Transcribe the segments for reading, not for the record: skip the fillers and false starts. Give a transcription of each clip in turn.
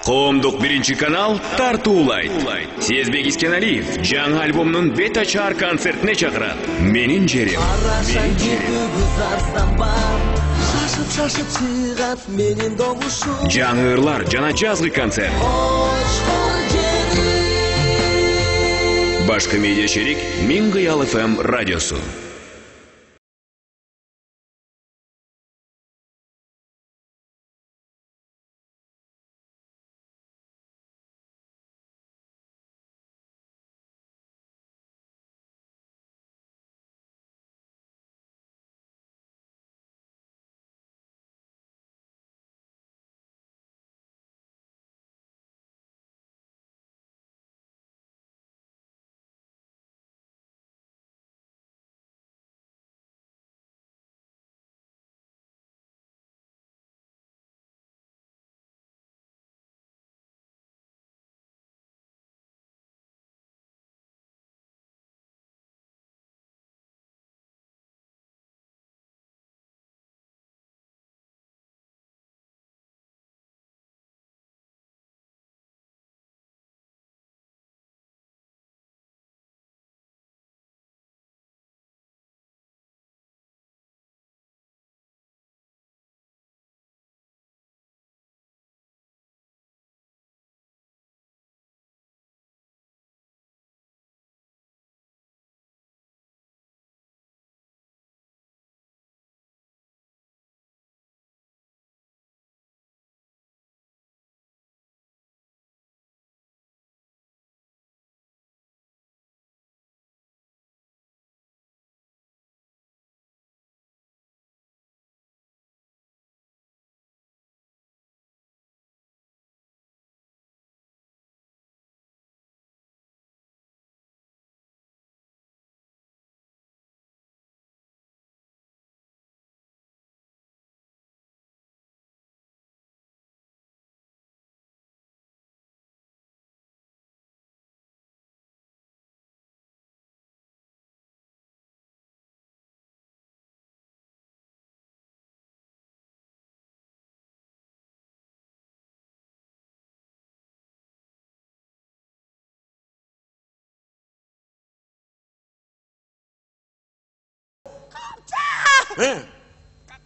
Коомдук биринчи канал тартуулайт. Сезбек Искеналиев жаңы альбомунун бет ачар концертине чакырат. Менин жерим. Шашып чыгат менин добушум. Жаңы ырлар жана жазгы концерт. Башкы медиа шерик Миң Кыял ФМ радиосу.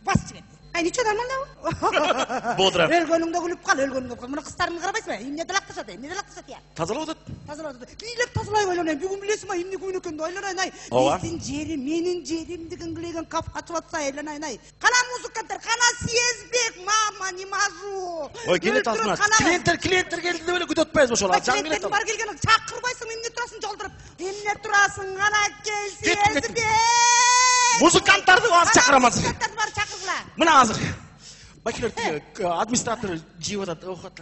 Бас жігіт. Ниче нормально? Бодра. Өлгөнүңдө күлүп кал, өлгөнүңдө күлүп. Мына кыздарыңды карабайсың ба? Эмне далакташат, я? Тазалап атат. Бийлеп тазалай ойлонайм. Бүгүн билесиң ба, эмне күн экенди ойлонайын ай. Биздин жерим, менин жерим деген килеген кафе ачып атса ойлонайын ай. Кана музыканттар, кана Сезбек, мама, не мажу. Ой, келе тазмас. Клиенттер келди деп эле күтөт атпайбыз ошол. Клиенттер бар келген, чакырбайсың, эмне турасың жолдуруп? Эмне турасың, ана кел Сезбек. Музыканттарды аз чакырамыз. Музыканттарды бар чакыргыла. Мына азыр. Бакилер администратор жеп атат, окуат.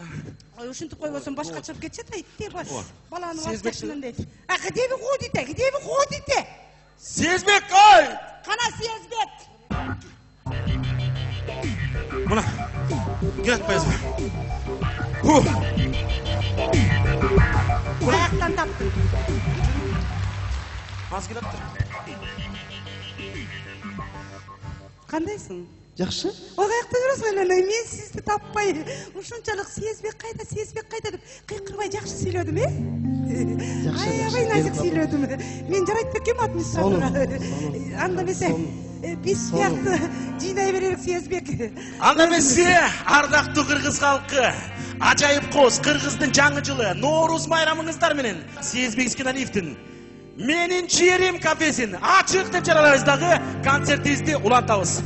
Ой, ушинтип койбосоң башка чыгып кетчет айтты. Баланы васкашынан дейт. А где вы ходите? Где вы ходите? Сезбек, ой! Кана Сезбек? Мына. Кел атпайбыз. Аяктан таптым. Аз келатты. Кандайсың? Жакшы. Ой, каяктан жүрөсүң эле? Мен сизди таппай, ушунчалык Сезбек кайда деп кыйкырбай жакшы сүйлөдүм, Аябай назик сүйлөдүм. Мен жарайт бекем администраторго. Анда эмесе, биз сыяктуу жыйнай берелик Сезбек. Анда эмесе, ардактуу кыргыз халкы, ажайып коз кыргыздын жаңы жылы Ноорус майрамыңыздар менен Сезбек Искеналиевдин Менин жерим кафесин ачык деп жаралайбыздагы концертибизди улантабыз.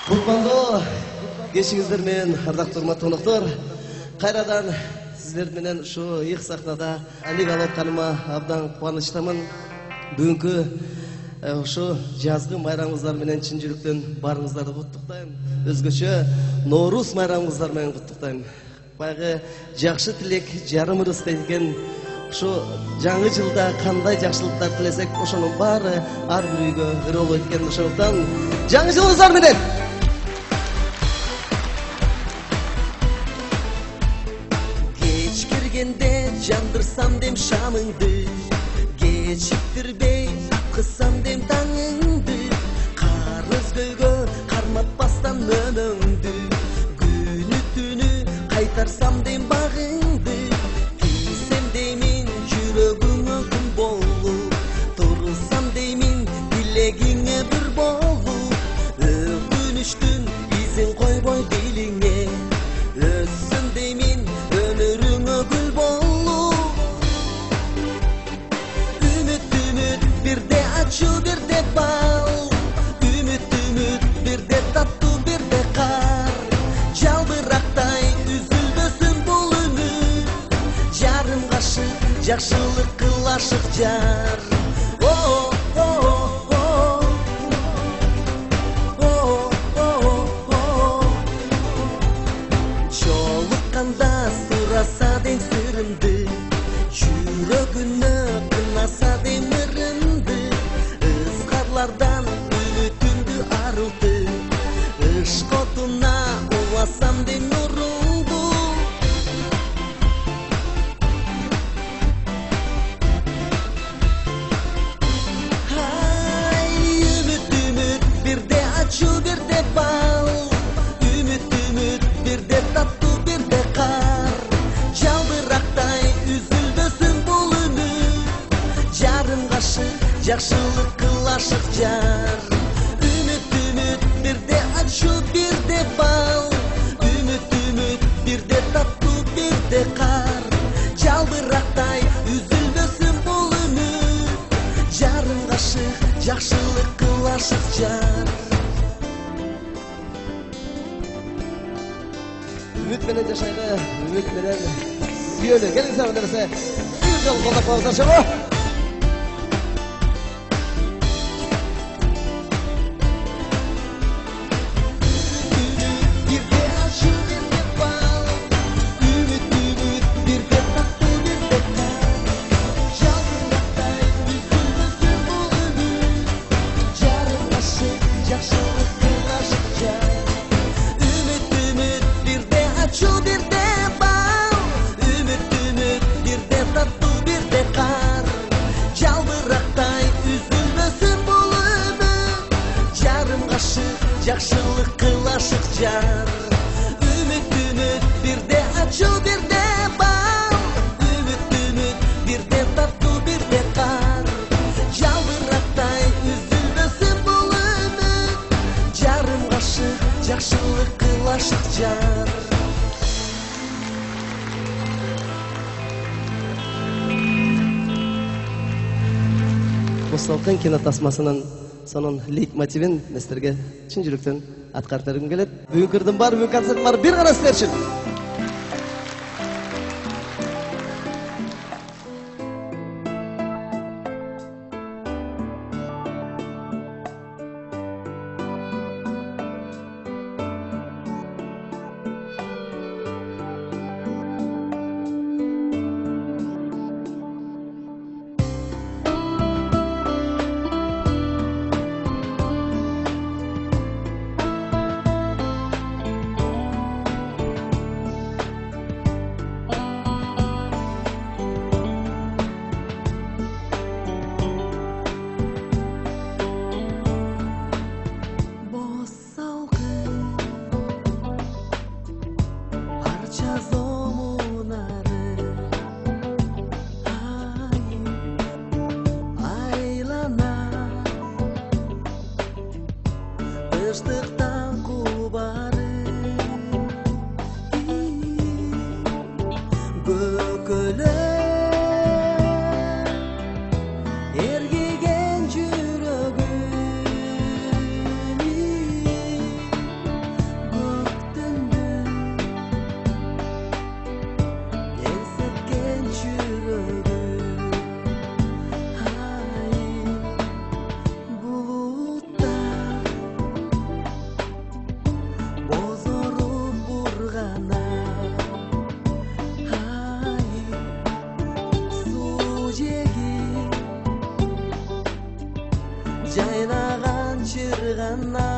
Кутмандуу кечиңиздер менен ардактуу урматтуу коноктор, кайрадан сиздер менен ушу ыйык сахнада Алик Алапканыма абдан кубанычтамын. Бүгүнкү ушу жазгы майрамыңыздар менен чын жүрөктөн баарыңыздарды куттуктайм. Өзгөчө Ноорус майрамыңыздар менен куттуктайм. Баягы жакшы тилек жарым ырыс деген ушу жаңы жылда кандай жакшылыктар тилесек, ошонун баары ар бир үйгө ыр болот экен. Ошондуктан жаңы жылыңыздар менен жандырсам дем шамыңды, кечиктирбей кыссам дем таңыңды, карыз көйгө карматпастан өнөңдү, күнү түнү Kaytarsam deyim bağыңды, kiysem deymin жүрөгүңө күн болуп, турсам деймин тилегиңе бир болуп, өкүнүчтүн изин койбой белиңе, өссүн деймин өмүрүңө гүл болуп. Үмүт бирде ачуу бирде бал, үмүт бирде таттуу бирде кар, жалбырактай үзүлбөсүн бул үмүт, жарым кашык жакшылык кыл ашык жар. Жолукканда сураса дейм сырымды, жүрөгүнө кынаса дейм ырымды, ызгарлардан үмүтүмдү арылды, ышкотуна уласам дейм нурумду. Үмүт бирде ачуу бирде бал, үмүт бирде таттуу бирде кар, жалбырактай үзүлбөсүн бул үмүт, жарым кашык жакшылык кыл ашык жар. Үмүт бирде ачуу бирде бал, үмүт бирде таттуу бирде кар, жалбырактай үзүлбөсүн бул үмүт, жарым кашык жакшылык кыл ашык жар. Үмүт менен жашайлы, үмүт менен сүйөлү. Келиңиздер мындайса, бир жолу колдоп коебуздар чоңго. Жакшылык кыл ашык жар. Үмүт бирде ачуу бирде бал, үмүт бирде таттуу бирде кар, жалбырактай үзүлбөсүн бул үмүт, жарым кашык жакшылык кыл ашык жар. Мусталкын кинотасмасынын сонун лейтмотивин сиздерге чын жүрөктөн аткарып бергим келет. Бүгүнкү ырдын бар, бүгүнкү концерттин бар, бир гана сиздер үчүн. Тыныштыктан кубары көкөлө эргиген жүрөгүм көктүндү эсеткен жүрөгүм ай булутта бозоруп бургана ай суу жеги жайнаган чыргана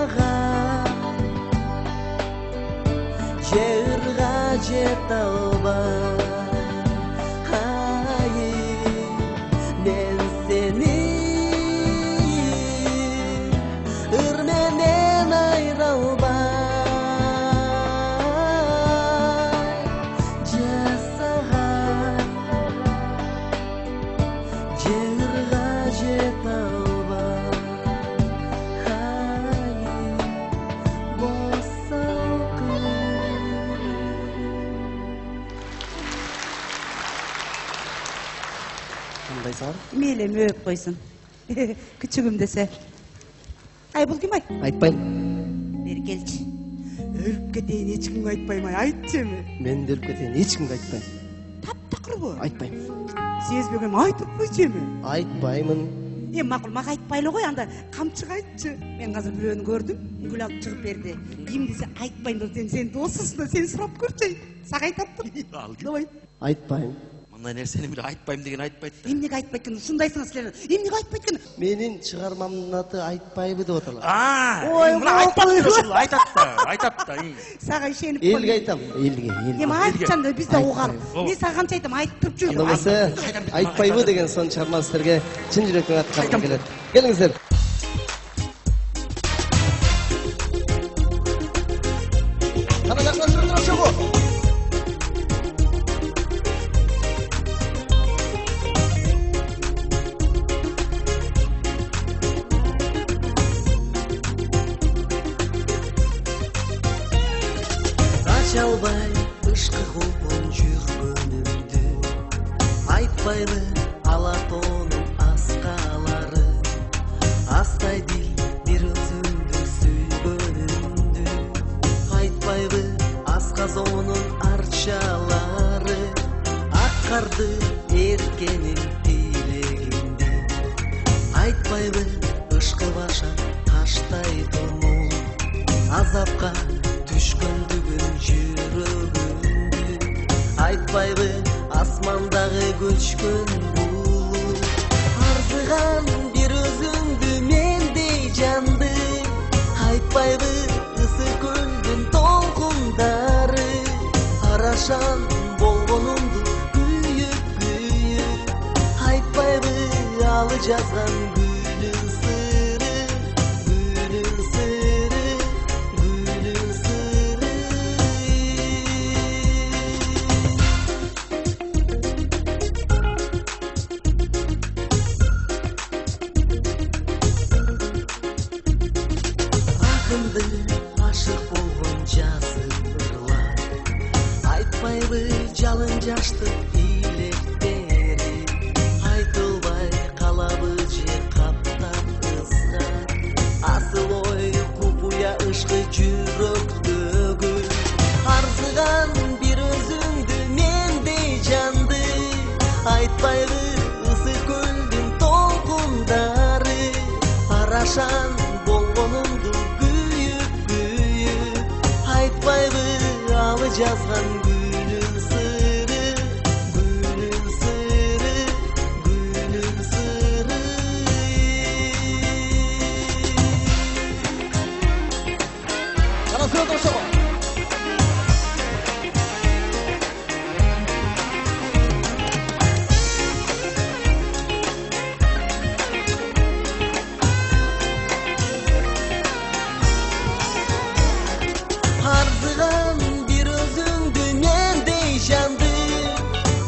жасаған жерға жете албай мен сені ырменен айыра албай жасаған жерға жете албай босалқы. Қандай сағар? Мейлі мөп қойсын. Күчігім десе. Ай, бұл кім ай? Айтпайм. Бері келші. Өліп кетейін ешкімге айтпайм ай, айтшы ме? Мен де өліп кетейін, ешкімге айтпайм. Тап-тақыр бұл. Айтпайм. Сезбегем айтып қойшы ме? Айтпаймын. Мақұл, маға айтпайлы ғой, анда қамшыға айтшы. Мен қазір біреуін көрдім, гүл алып шығып берді. Кім десе айтпайын бұл сен досысың да сен сұрап көрші. Сақ айтаптым. Давай. Айтпайм. Мындай нәрсені бір айтпаймын деген айтпайды. Емнеге айтпайды екен, шындайсыңыз сілер. Емнеге айтпайды екен? Менің шығармамның аты айтпайды деп отыр. Мына айтпады айтады да. Саға шеніп Елге айтам, елге. Ем айтсам да біз де оғалым. Мен саған айтам, айтып тұрып жүрген. Болмаса айтпайды деген сон шығарманы сіздерге шын жүректен атқарғым келеді. Келіңіздер. Қана жақсынан жүріп тұрып шығу. Çalbay ышқы құлпын жүргөнімді айтпайлы алатоның асқалары астай дил бір өзіңді сүйгөнімді айтпайлы асқазонын арчалары аққарды еркенің тілегінде айтпайлы ышқы баша таштай тұмыл азапқа düşkündüğün жүрегімді айтпайлы асмандағы көчкін бұлт арзыған бір өзіңді мендей жанды айтпайлы ысы көлдің толқындары арашан болғанымды күйіп айтпайлы алы жазған гүлің сыры гүлің сыры Aşık bolğun jасы ырла айтпайлы жалын жашты илектери айтылбай калабы же каптап ызгар асыл ой купуя ышкы жүрөктөгү арзыган бир өзүңдү мендей жанды айтпайлы ысы көлдүн толкундары арашан болгонумду айтпайлы алы жазған гүлің сыры гүлің сыры гүлің сыры Қана сөз ошого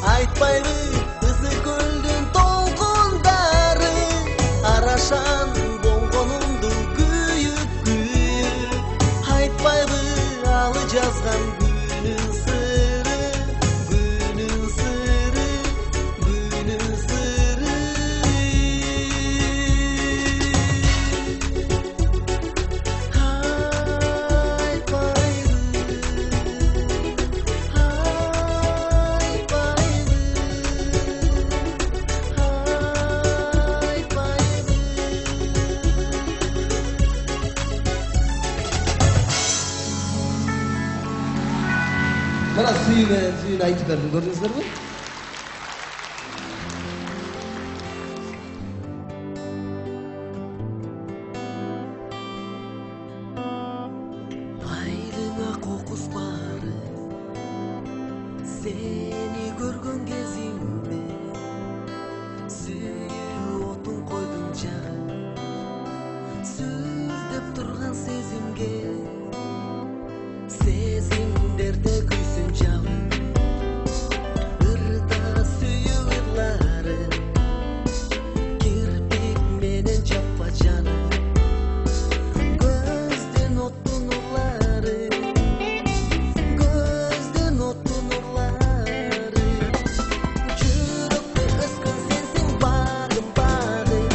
айтпайлы ысы көлдің толқындары арашан болғанымды күйіп айтпайлы алы жазған гүлің сыры гүлің сыры гүлің сыры Mana suyun aytib berdim, gördünüzler mi? Seni görgөн кезимде сүйүү отун койдум жагып сүздөп турган сезимге сезимдерде күйсүн жабып ырда сүйүү ырлары кирпик менен жаппа жаным көздөн оттун нурлары көздөн оттун нурлары жүрөктө өскөн сенсиң багым багым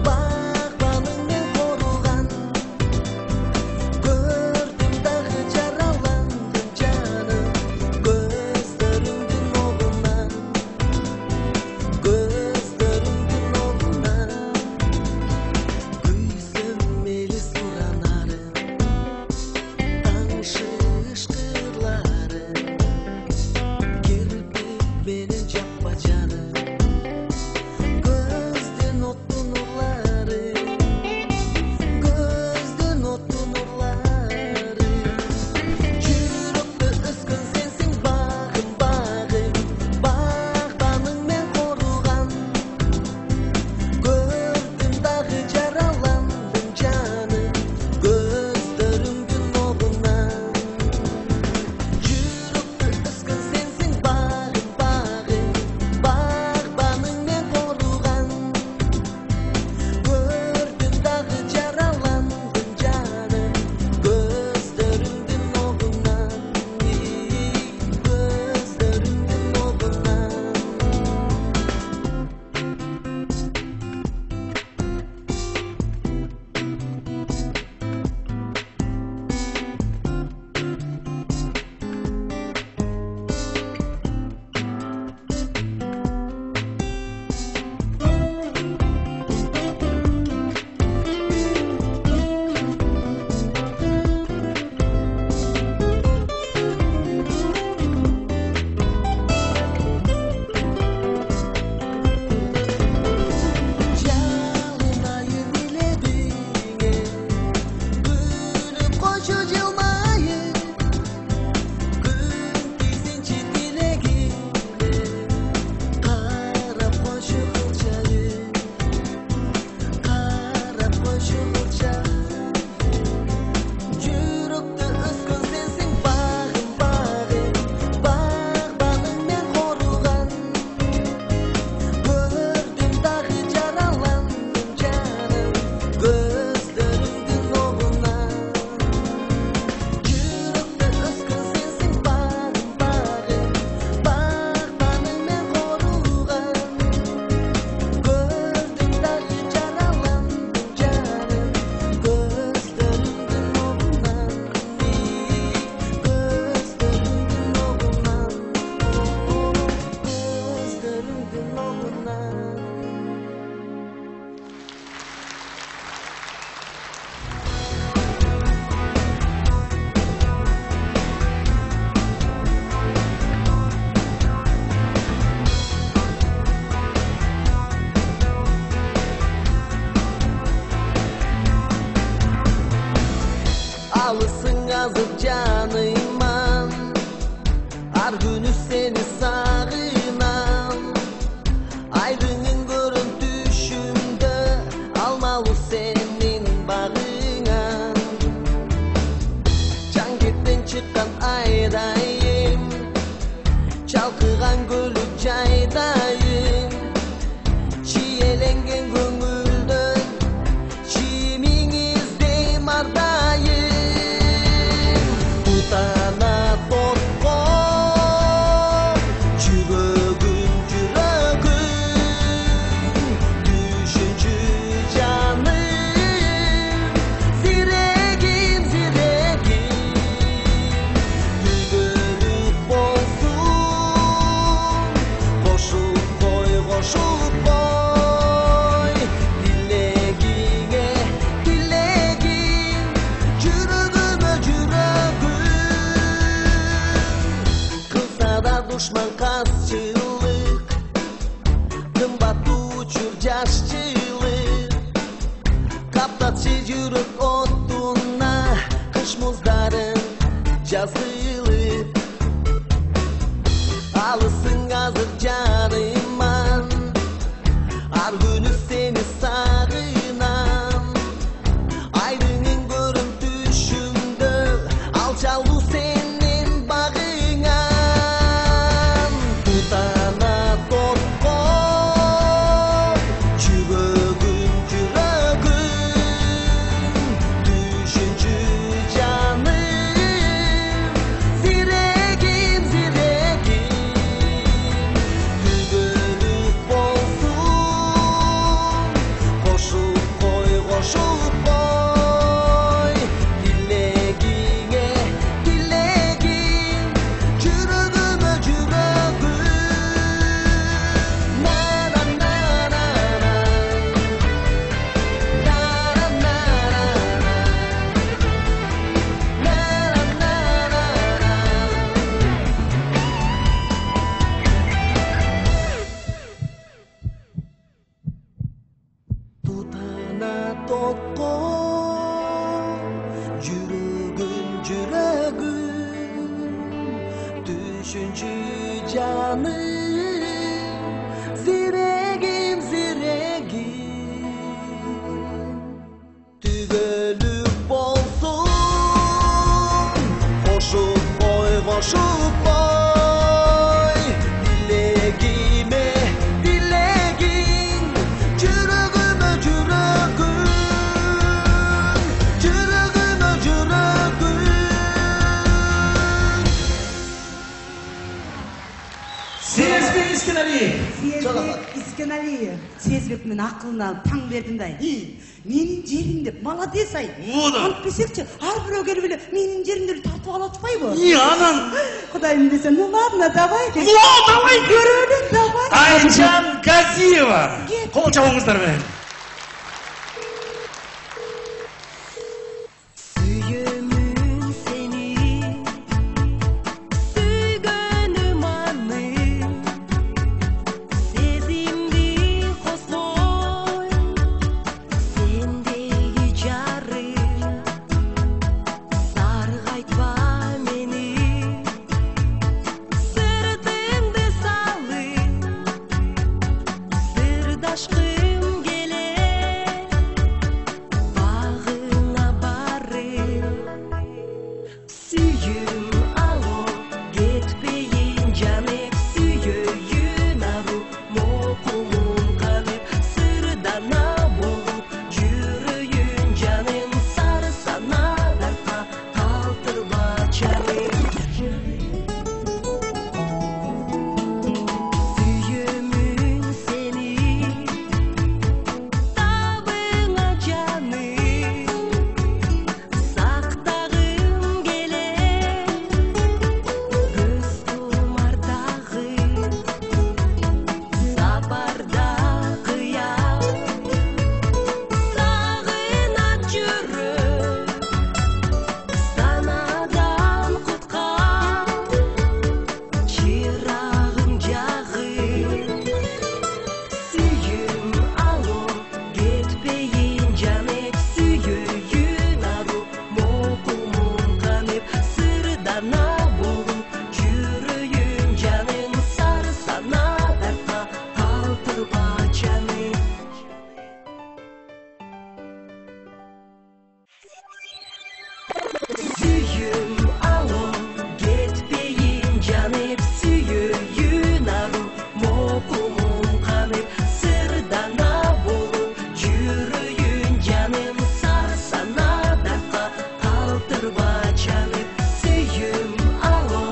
багбаныңмен коруган көрдүм дагы жараландым жаным көздөрүңдүн огунан күйсөм мели суранары таңшы ышкырлары кирпик менен жаппа жаным көздөн оттун нурлары көздөн оттун нурлары жүрөктө өскөн сенсиң багым багым багбаныңмен коруган көрдүм дагы жараландым жаным көздөрүңдүн огунан жүрөктө өскөн сенсиң багым багым багбаныңмен коруган көрдүм дагы жараландым жаным көздөрүңдүн огунан көздөрүңдүн огунан Жалын айын илебиңе күлүп койчу жылмайып күн тийсинчи тилегиңе карап койчу кылчайып карап койчу кылчайып жүрөктө өскөн сенсиң багым багым багбаныңмен коруган көрдүм дагы жараландым жаным көздөрүңдүн огунан жүрөктө өскөн сенсиң багым багым багбаныңмен коруган көрдүм дагы жараландым жаным көздөрүңдүн огунан көздөрүңдүн огунан көздөрүңдүн огунан Алысың азып жаныйман ар күнү сени сагынам айдыңын көрөм түшүмдө алмалуу сенин багыңан жан кептен чыккан айдайым чалкыган көлүк жайдайым чиеленген көңүлдөн чимиң издейм ардайым тутана тоткон жүрөгүм түшүнчү жаным зирегим күбөлүк болсун кошуп кой тилегиңе тилегим жүрөгүмө жүрөгүм кылса да душман казчылык кымбат учур жашчылык каптатчы жүрөк отуна кыш муздарын жазылып üçüncü canım, ziregim ziregim, tügölük bolsun, koşup boy koşup boy, dilegime dilegin, çürügüme çürügün, çürügüme çürügün. Сезбек Искеналиев. Сезбек Искеналиев. Сезбек мен ақылын алып таң бердім да. Менің жерім деп, молодец ай. Ода. Алып берсекші, ар біреу келіп еле, менің жерімді тартып алатпай бұл. Не, анан? Құдайым десе, ну ладно, давай. Давай. Көрелік, давай. Айжан Газиева. Қол жауыңыздармен. Suyumun seni, süygönüm anı, sezimdi kosloy, sendegi jarı, sargaytma meni, sırtımdı salıp, sırdaşkım gelir, bağına barır. Suyum alo, gitmeyin canım, suyuyun aru, mokumun kanıp, sırdana bulup, yürüyün canım, sarı sana darpa, kaltırma canım. Suyumun seni, tabına canım, saqtağım gelir, göz tumarдағы, сапарда қиял, сағынат жүріп, санадан құтқар, шырағым жағып. Suyum alo, gitmeyin canım, suyuyun aru, mokumun kanıp, sırdana bulup, yürüyün canım, sarı sana darpa, kaltırma canım. Suyum alo, gitmeyin canım, suyuyun aru, mokumun kanıp, sırdana bulup, yürüyün canım, sarı sana darpa, kaltırma canım. Suyum alo,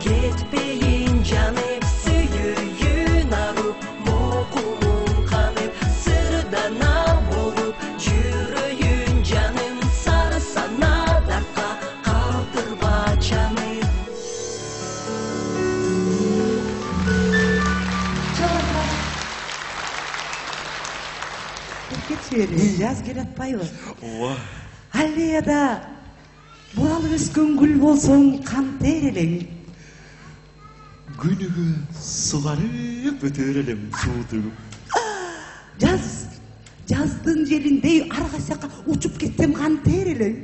gitmeyin canım, suyuyun aru, mokumun kanıp, sırdana bulup, yürüyün canım, sarı sana darpa, kaltırma canım. Жаз келатпайбы? Аллеяда буралып өскен гүл болсоң кантер элең. Күнүгө сугарып өтөрелем, суу төгүп. Жаздын желиндей арга жака учуп кетсем кантер элең.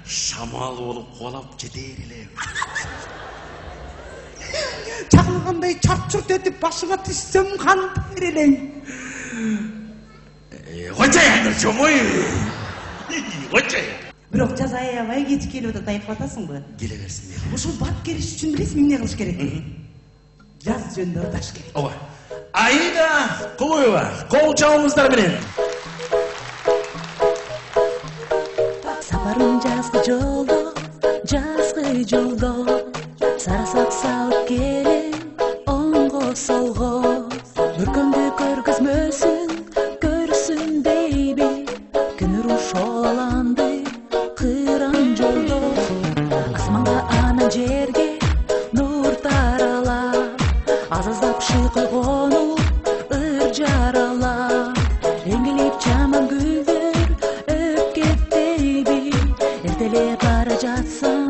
Шамал болуп кубалап жетер элем. Чагылгандай чарт-чурт этип башыңа түшсөм кантер элең. Кочай андыр чомой. Кочай. Бирок жаз аябай кеч келип атат, байкап атасыңбы? Келе берсин. Ушул барып келиш үчүн билесиңби эмне кылыш керек? Жаз жөнүндө ырдаш керек. Ооба. Аида Кулуева, кол жауыңыздар менен. Сапарым жазгы жолдо, сарасак салып келем, оңго солго, көркөмдү көргөзмөсүн, көрсүн дейби, күн нуру шолаланды, кыран жолдо, асманга анан жерге нур таралап, аз-аздап шыйкы конуп, ыр жаралап, эңгелеп жаман гүлдөр өпкет дейби, эртелеп бара жатсам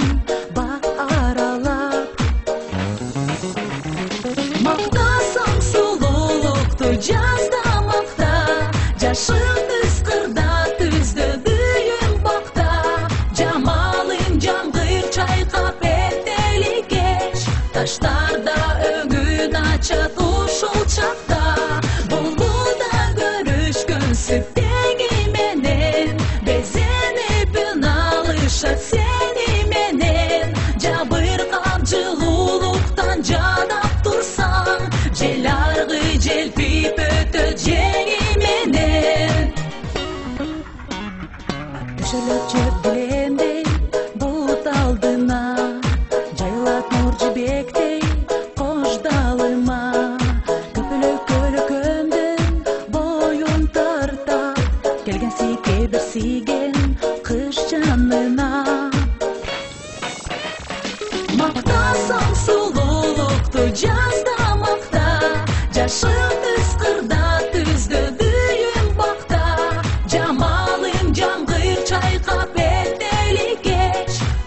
бак аралап. Мактасаң сулуулукту жазда макта, жашын ыскырда түздө бүйүн бакта, жамалың жамгыр чайкап эртели кеч, таштарда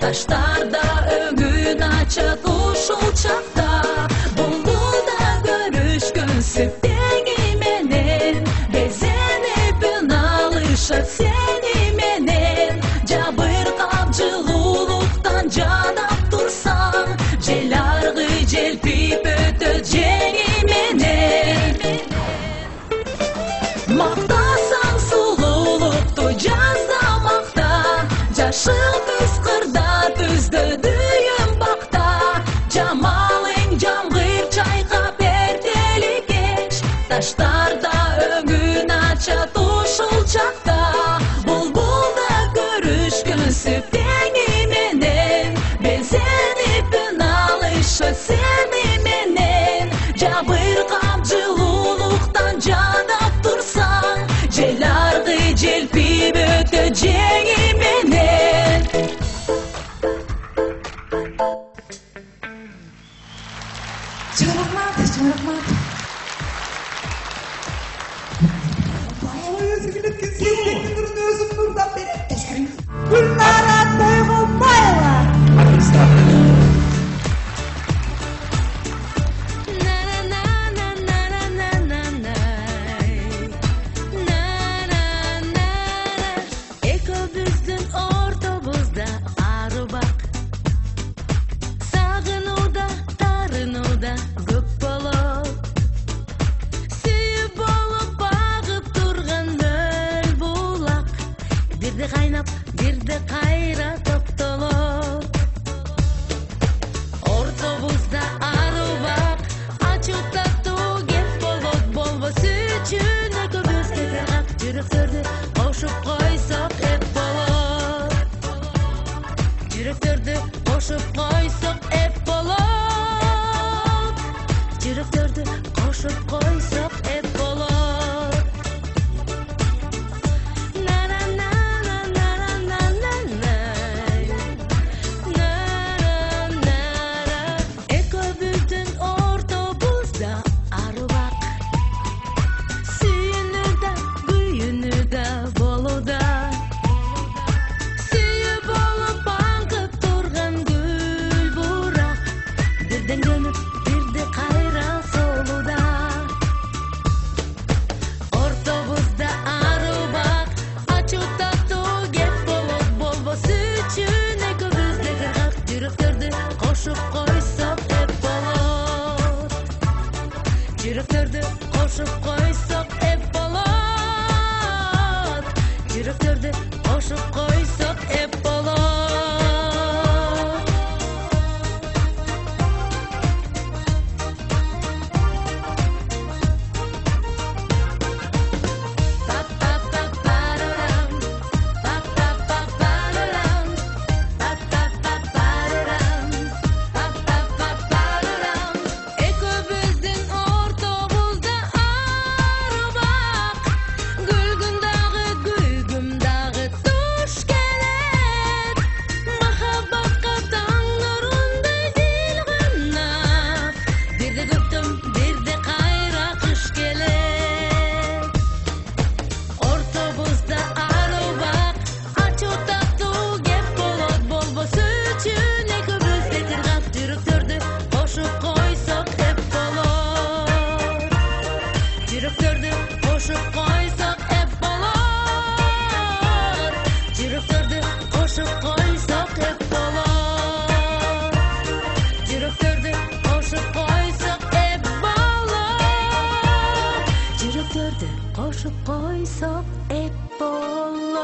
Taşlarda ögün açat uşul çakta. Bulgulda görüşkünsüp dengi menen. Bezenip alışat seni menen. Jabır kapçıluluktan canap tursan. Jelargı jelpip ötöjeni menen. Maqtasan sululuktu жазда maqta. Jaşıl kızqırda tüzdü düyüm bakta. Jamaling jamgır çayqap erteli keç. Taşlarda ögün açat uşul çakta. Bulbulda görüşkünsüp dengi menen. Bezenip alışat seni menen. Jabır kapçıluluktan canap tursan. Jelargı jelpip ötöjeni menen. Çok rahmat. Bayağı özü biletken seslerini durun özüm nurdan beri. Teşekkürüm. Gülnara Toygunbayeva. Ekobüzdün ortobuzda arı bak. Sağınıda, tarınıda göp bolup. Suyup olup bağıp durgan möl bulak. Birde kaynap, birde kayra toktolup. Ortobuzda arı bak. Açık tatlı gep bolot bolbosu üçün. Ekobüzde tergak jüröktördü koşup koysak hep bolot. Jüröktördü koşup koysak hep bolot. Jüröktördü koşup koysak hep bolot. Na na na na na na na na. Na na na. Ekobüzdün ortobuzda arı bak. Suyunurda, güyünürda, boluda. Suyup olup bağıp durgan gül burak. Birden dönüp, birde kayra soluda. Ortobuzda arı bak. Açık tatlı gep bolup bolbosu üçün. Ekobüzde kırgak jüröktördü koşup koysak hep bolot. Jüröktördü koşup koysak hep bolot. Jüröktördü koşup koysak hep bolot. Pa pa pa pararam. Pa pa pa pararam. Pa pa pa pararam. Pa pa pa pararam. Ekobüzdün ortobuzda arı bak. Gülgündağı gülgümdağı tuş gelet. Mahabbatka tanlarunday dilgannaf. Birde göktüm, birde kayra kış gelet. Ortobuzda arı bak. Açık tatlı gep bolot bolbosu üçün. Ekobüzde kırgak jüröktördü koşup koysak hep bolot. Jüröktördü koşup koysak hep bolot. Jüröktördü koşup koysak hep bolot. Jüröktördü koşup koysak hep bolot. Jüröktördü koşup koysak hep bolot.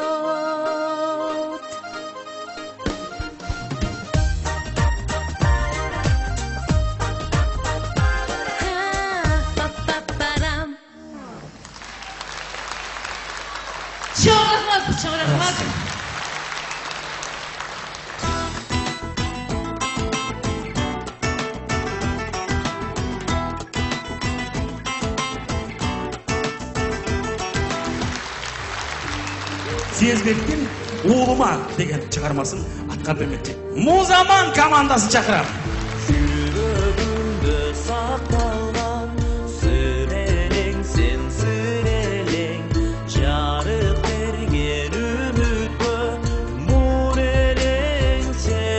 Ha, pa pa param. Çok rahmat. Сезбектин Oğluma деген чыгармасын атка бермекчи. Музаман командасы чакырам. Жүрөгүмдө сакталган сүрелең сен сүрелең жарык берген үмүткө нур элең сен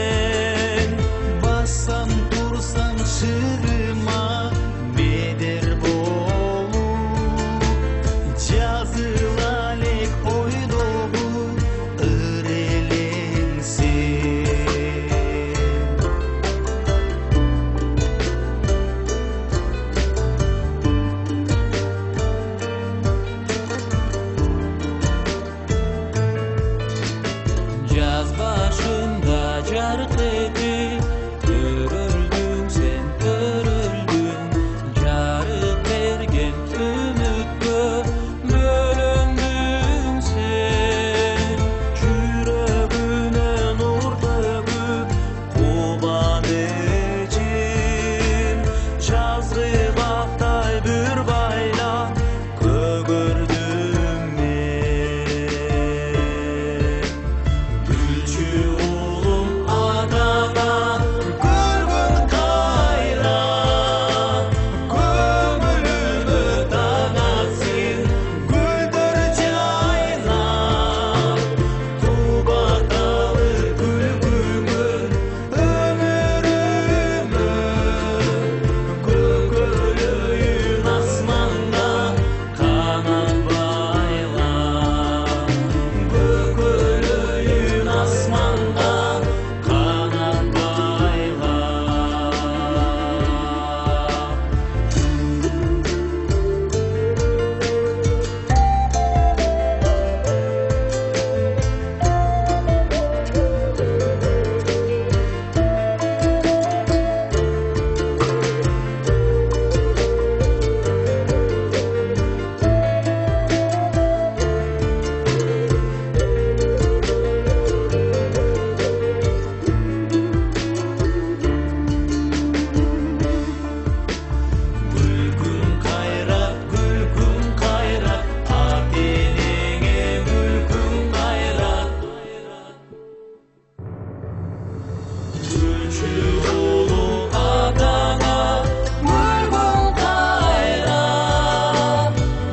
Çuğulu Adana Vurgun kayra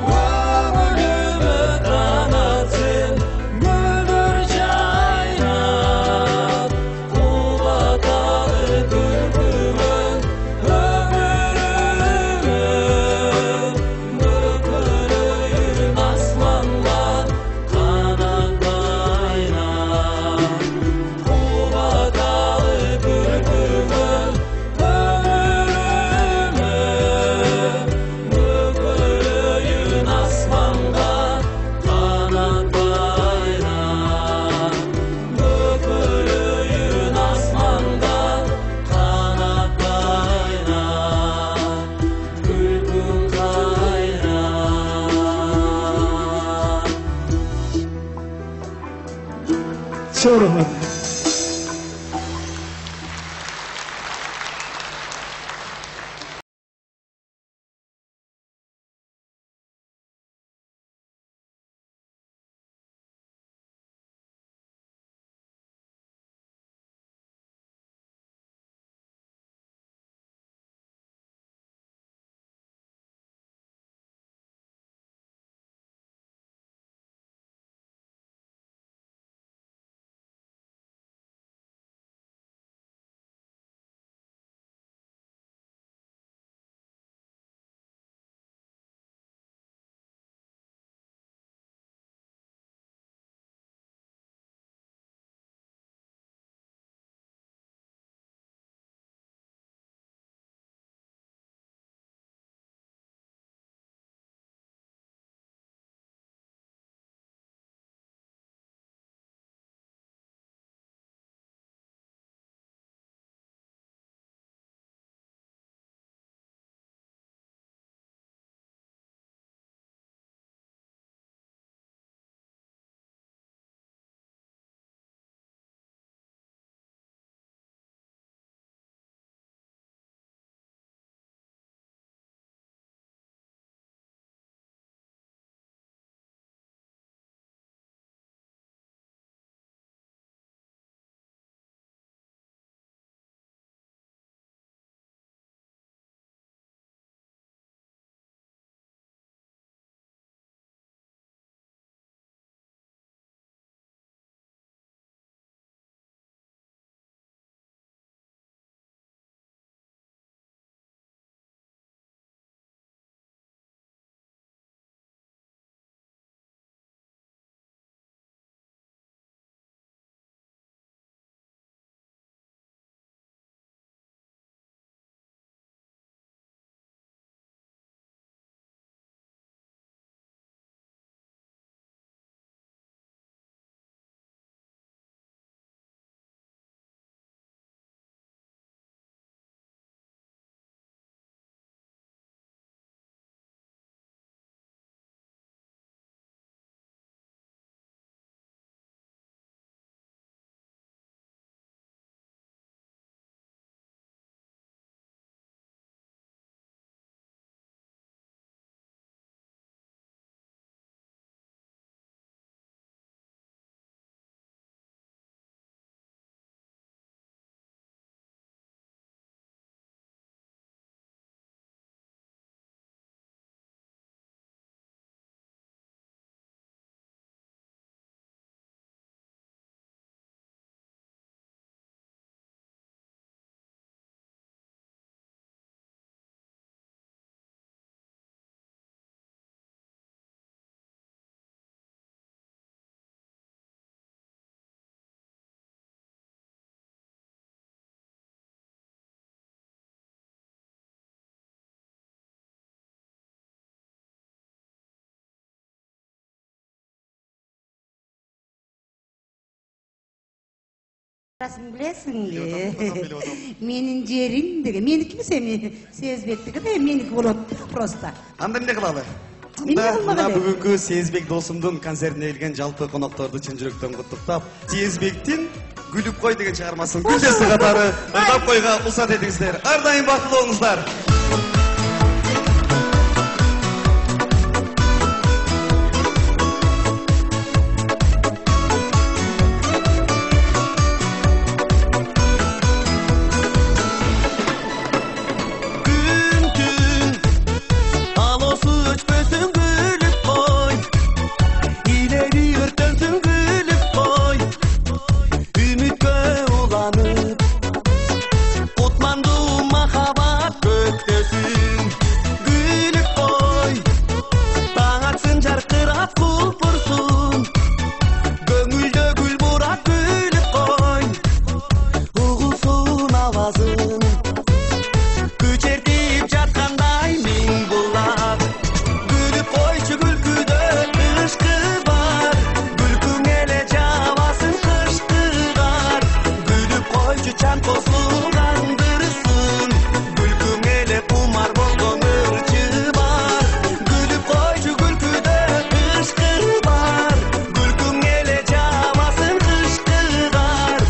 Ömrümü kanatın Gülür caynat Uvadalı bülbülün Ömrümü Bükülüyün asmanlar Kanat kaynat Uvadalı bülbülün Ömrümü Bükülüyün asmanlar Kanat kaynat Bükülüyün asmanlar Kanat kaynat Bülbül kaynat Çorum. Расың білесің бе? Менің жерімдігі. Менікі сені сезбектігі де менікі болады просто. Анда эмне кылалы? Мына бүгүнкү Сезбек досумдун концертине келген жалпы конокторду чын жүрөктөн куттуктап, Сезбектин Күлүп кой деген чыгармасын күлдесті катары ырдап койго уруксат этиңиздер. Ар дайым бактылуу болуңуздар. жалғасын көчертіп жатқандай мың бұлақ күліп қойшы күлкіде ішкі бар күлкің еле жабасын қышқығар күліп қойшы чан қосылған дұрысын күлкің еле құмар болған үрчі бар күліп қойшы күлкіде ішкі бар күлкің еле жабасын қышқығар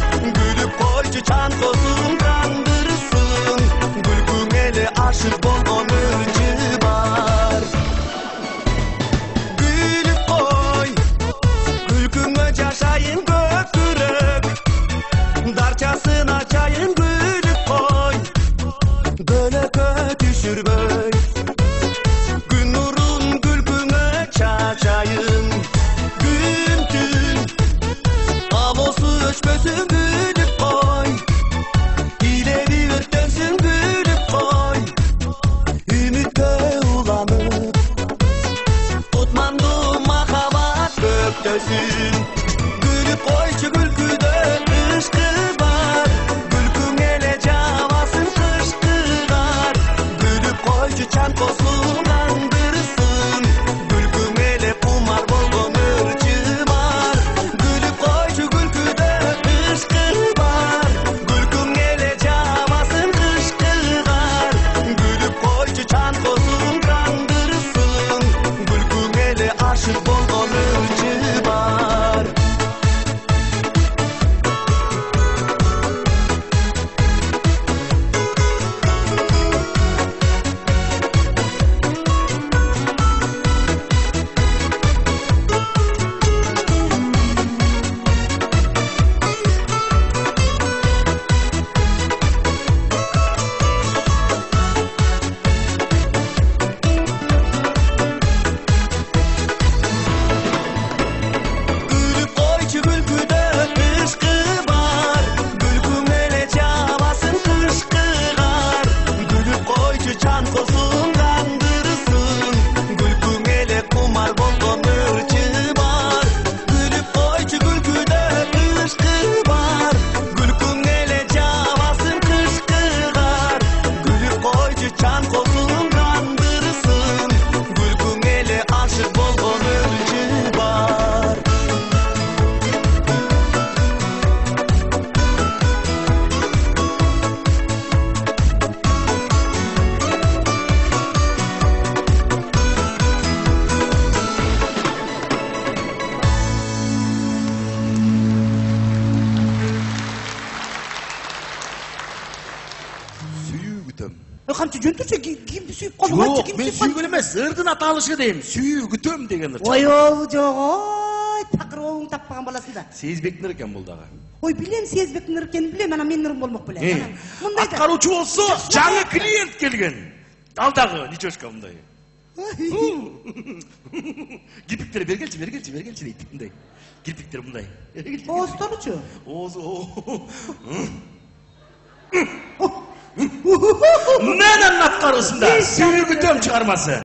күліп қойшы чан қосылған дұрысын күлкің еле ашық болған үрчі бар күліп қой күлкіңе жашайын көкірек дарчасын açayın gülüp koy Göleke düşürmey Gün nurun gülküne çaçayın Gün tün Avosu öçmesin gülüp koy İleri örtensün gülüp koy Ümitke ulanıp Tutmandı mahabat göktesin Gülüp koyçu gülküde ışkı var Gülkün ele cavasın kışkılar Gülüp koyçu çan kosulgan dırısın Gülkün ele kumar bolgon örçü var Gülüp koyçu gülküde ışkı var Gülkün ele cavasın kışkılar Gülüp koyçu çan kosulgan dırısın Gülkün ele aşık bolgon örçü var Gülüp koyçu gülküde ışkı var Gülkün ele cavasın kışkıgar Gülüp koyçu çan kosulgan dırısın Gülkün ele kumar bolgon örçü var Gülüp koyçu gülküde ışkı var Gülkün ele cavasın kışkıgar Gülüp koyçu çan kosulgan dırısın Gülkün ele aşık bolgon örçü var Сүйгүтөм. Қанша жөн тұрса кимді сүйіп қалды Жоқ, мен сүйгөл емес, ырдын аталышы дейм. Сүйгүтөм деген ырчы. Ой ол жоқ ой тақыр оң таппаған баласында Сезбектер екен бұл дағы. ой білем сезбектің нұры екенін білем ана менің нұрым болмақ білем мұндайды Атқарушы болса, жаңа клиент келген. Алдағы, ничошка мұндай. Кирпиктер бергенші дейді. Мұндай. Кирпиктер мұндай. останучу Менің атқарусында сүйгүтөм шығармасы.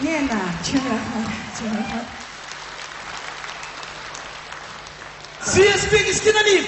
Nena, çöre. Съезбек Искеналиев.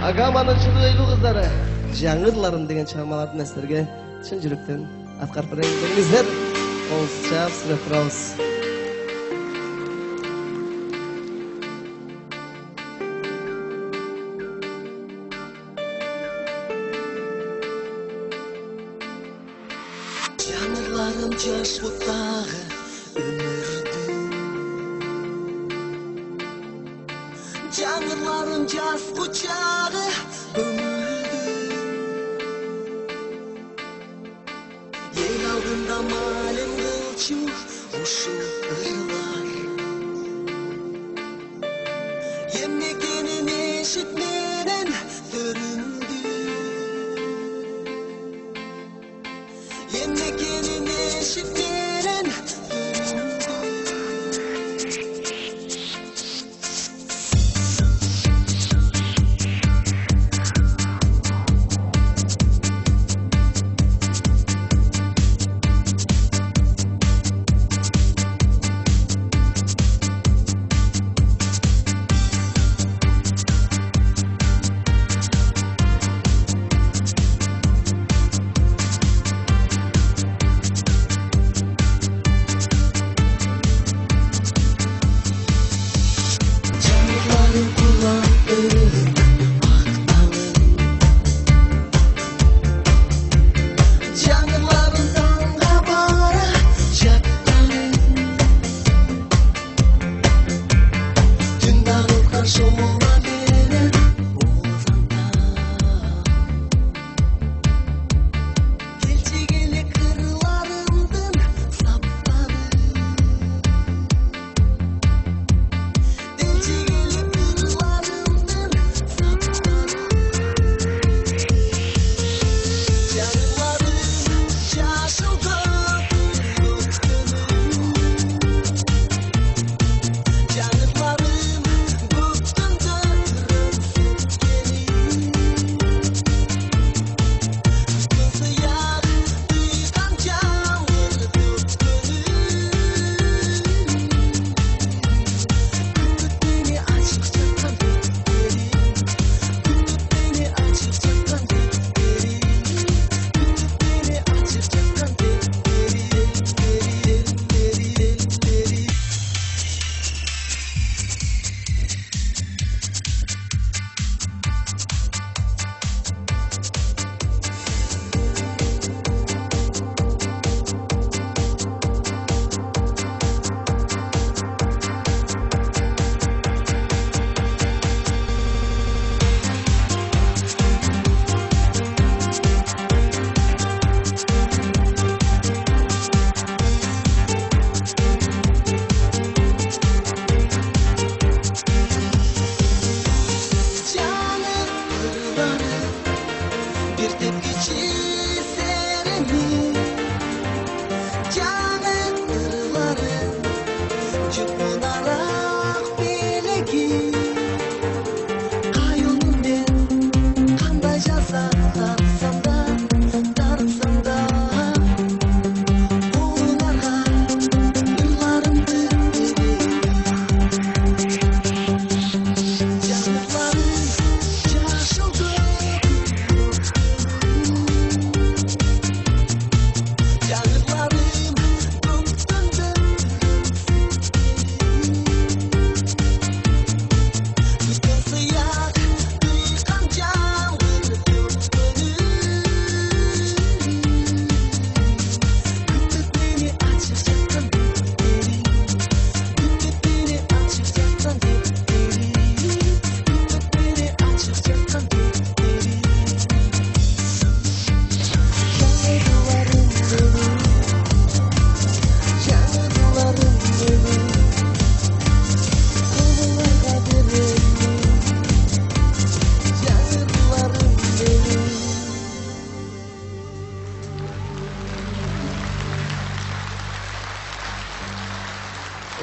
Agamanın çırıylı kızları, Жаңырларым деген шығармалардың әсерге шын жүректен атқарып беріңіздер. Олсызша сұрап тұрамыз. Жаңырларым жаш бұттағы өмірдің, жаңырларым жас құчағы өмірдің. Ел алдында малым қылчу ұшу ырлар, еммекенін ешітменен көрінді. Еммекенін ешітменен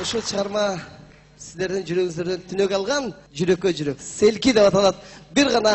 ушул чыгарма сиздердин жүрөгүңүздөрдөн түнөк алган жүрөккө жүрөк селки деп аталат. Бир гана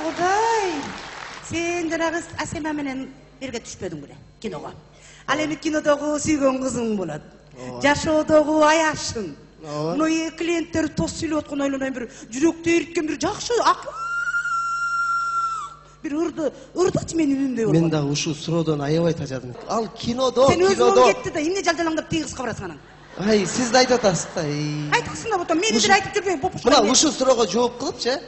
Құдай, сен жаңағы Асема менен бірге түшпедің біле, киноға. Ал эми кинодогу сүйгөн кызың болот. Жашоодогу аяшың. Мына клиенттер тос сүйлөп аткан ойлонойм, бир жүрөктү эриткен бир жакшы акыл. Бир ырдачы менин үнүмдөй болот. Мен дагы ушул суроодон аябай тажадым. Ал кинодо, Сен өзүң кетти да, эмне жалжалаңдап тиги кызга барасың анан? Ай, сиз да айтып атасыз да. Айтасың да потом, мени деле айтып жүрбөйүн, попуш. Мына ушул суроого жооп кылыпчы,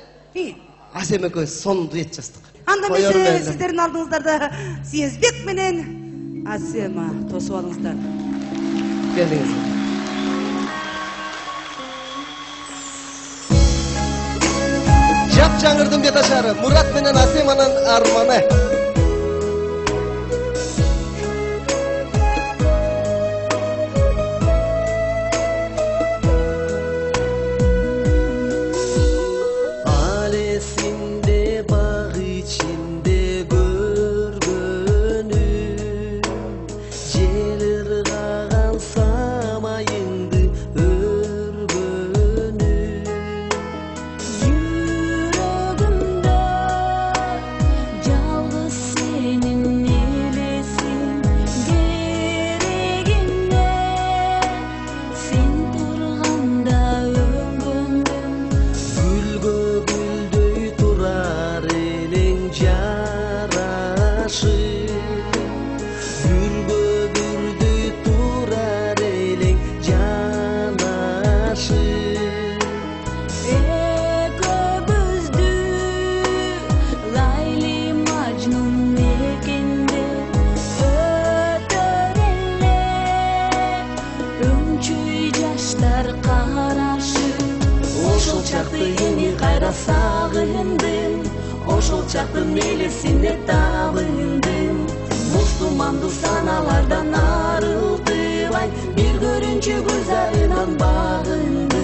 Асем экөөбүз сонун дуэт жаздык. Анда эмесе сиздердин алдыңыздарда Съездбек менен Асема тосуп алыңыздар. Келиңиз. Жап жаңырдын бет ашары Мурат менен Асеманын арманы. Yürüdüm de чакты эми кайра сагындым, ошол чактын элесине табындым. Бош туманды саналардан арылтыбай, бир көрүнчү гүлзарынан багындым.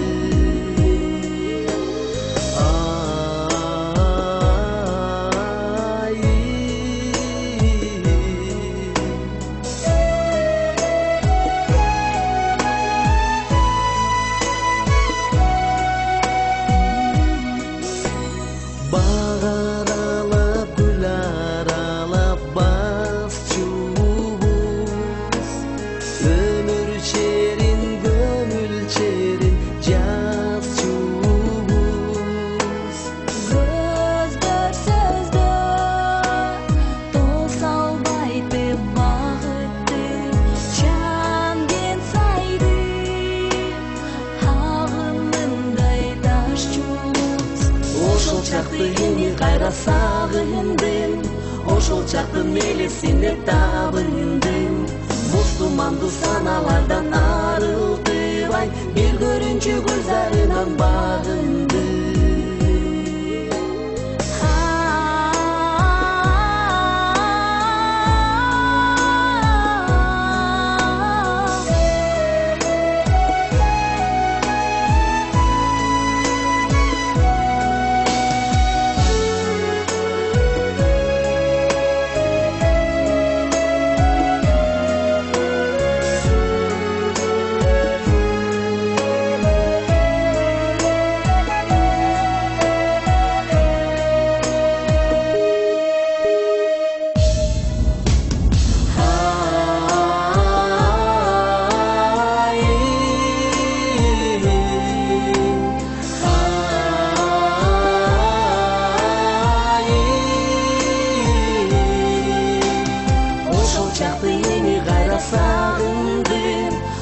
Сагындым, ошол чактын элесине табындым. Бош туманды саналардан арылтыбай, бир көрүнчү гүлзарынан багындым.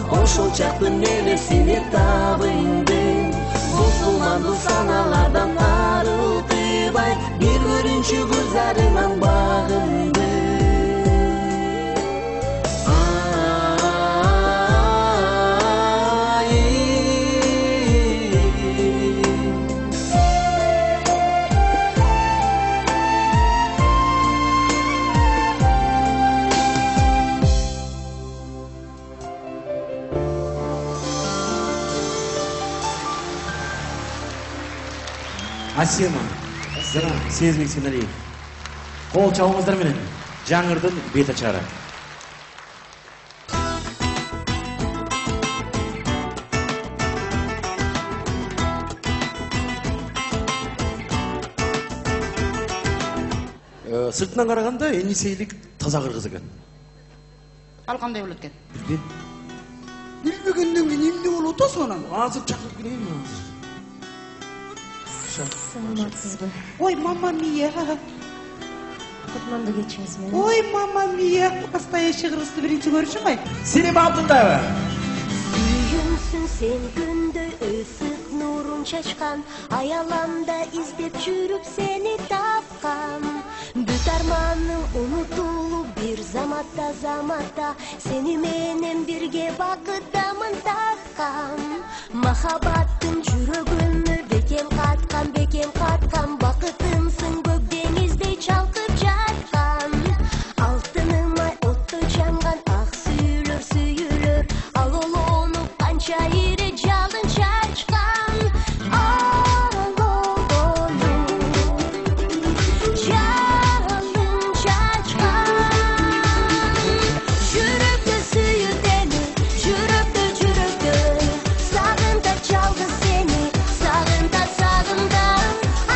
Ошол чактын элесине табындым. Бош туманды саналардан арылтыбай, бир көрүнчү гүлзарынан багындым. Асема, жана Сезбек Сеналиев. Кол чабыңыздар менен жаңырдын бет ачары. Сыртынан караганда Энисейлик таза кыргыз экен. Ал кандай болот экен? Билбейм. Билбегенден кийин эмне болуп атасың анан? Азыр чакырып келейин азыр. Саламатсызбы? Ой, мама мия. Кутманды кечиңиз менен. Ой, мама мия. Настоящий кыргызды биринчи көрүшүң ай. Синема алтындабы? Үйүмсүң сен күндөй ысык нурун чачкан, аяламда издеп жүрүп сени тапкан. Бүт арманым унутулуп бир заматта сени менен бирге багытамын тапкан. Махаббаттын жүрөгүмө бекем каткан, бакытымсың көк деңиздей чалкып жаткан. Алтынымай отто жанган ак сүйүлөр, ал олонуп канча ири жалын чачкан.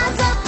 Azap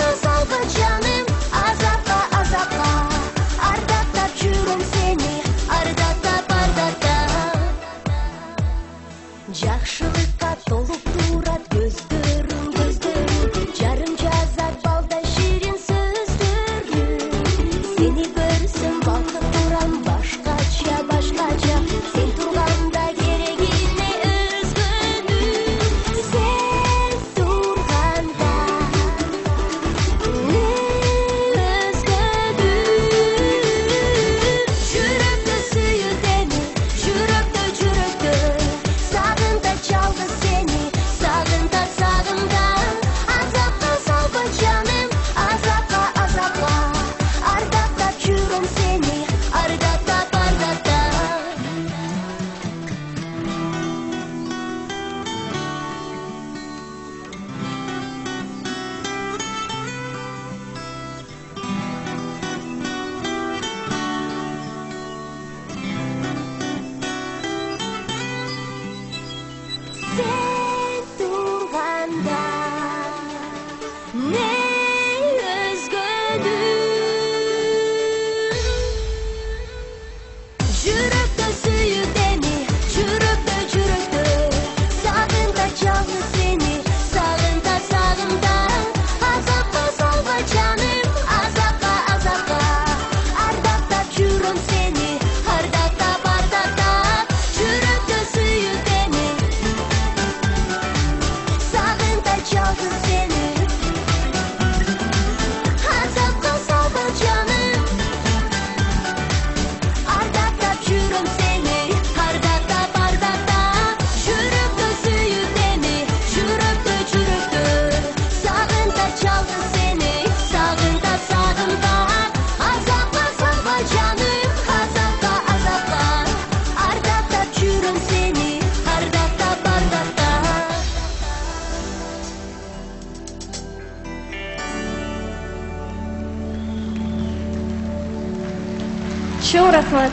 Чоң рахмат.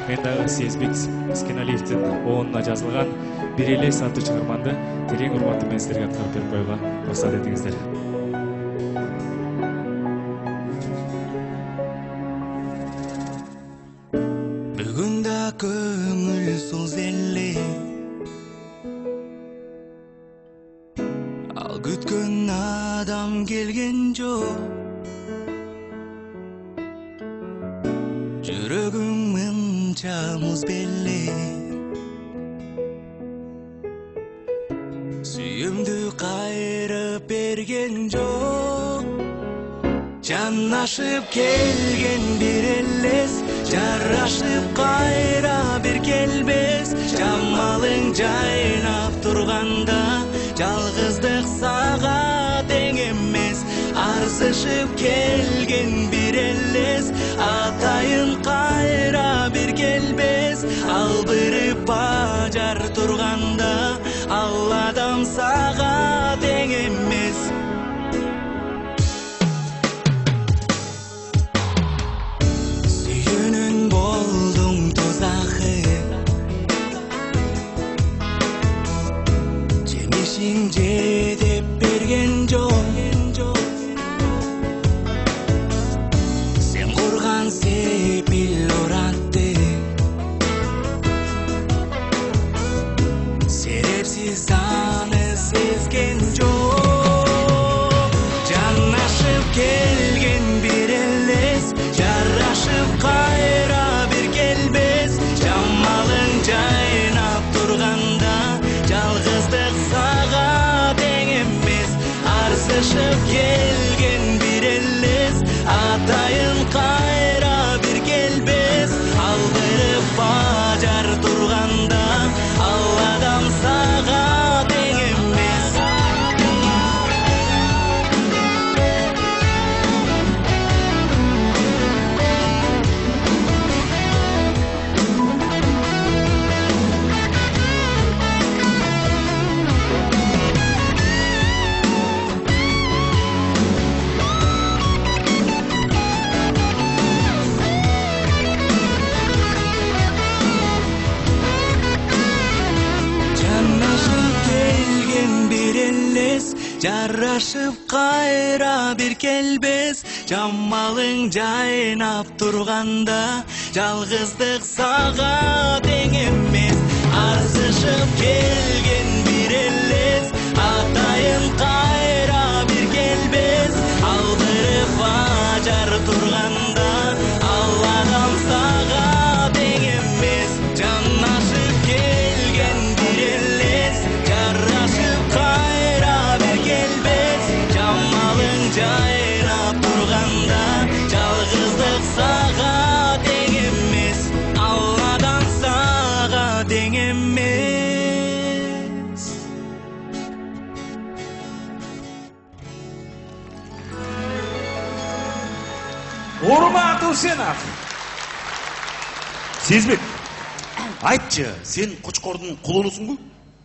Мен дагы Сезбек Искеналиевдин оонуна жазылган «Бир элес» аттуу чыгарманды терең урматты менен силерге аткарып берип коюуга уруксат этиңиздер. Бүгүн да көңүлсүз эле ал күткөн адам келген жок. Жүрөгүм мынча муз беле сүйүмдү кайрып берген жок. Жанашып келген бир элес, жарашып кайра бир келбес. Жамалың жайнап турганда жалгыздык сага тең эмес. Арзышып келген бир элес, атайын кайра бир келбес. Албырып бажар турганда ал адам сага тең эмес. Сүйүүнүн болдуң тузагы, жемишиң жетип берген жок. Сен курган сепил уратты, серепсиз аны сезген жок. Жанашып келген бир элес, жарашып кайра бир келбес. Жамалың жайнап турганда жалгыздык сага тең эмес. Арзышып келген бир элес, атайын кайра бир келбес. Алдырып бажар турганда ал адам сага тең эмес. Жанашып келген бир элес, жарашып кайра бир келбес. Жамалың жайнап турганда жалгыздык сага тең эмес. Арзышып келген бир элес, атайын кайра бир келбес. Алдырып бажар турганда ал адам сага тең эмес. Жанашып келген бир элес, жарашып кайра бир келбес. Жамалың жайнап турганда жалгыздык сага тең эмес. Ал адам сага тең эмес. Урматтуу Сенат. Сезбек, айтчы, сен Кочкордун кулунусуңбу?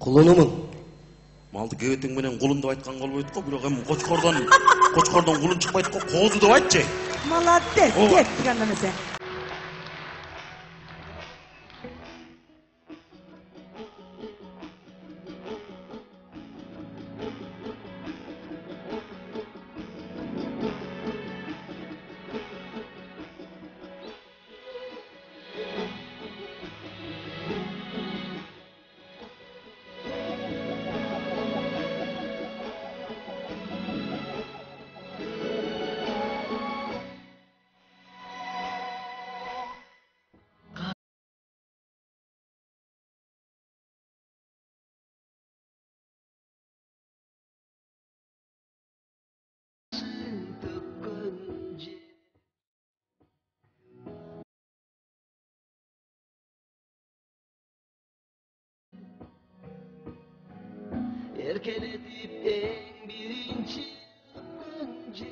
Кулунумун. Малды кебетең менен кулун деп айтканга болбойт го, бирок эми Кочкордон кулун чыкпайт го, козу деп айтчы. Молодец, кеттик анда эмесе. Erkeletip en birinci önce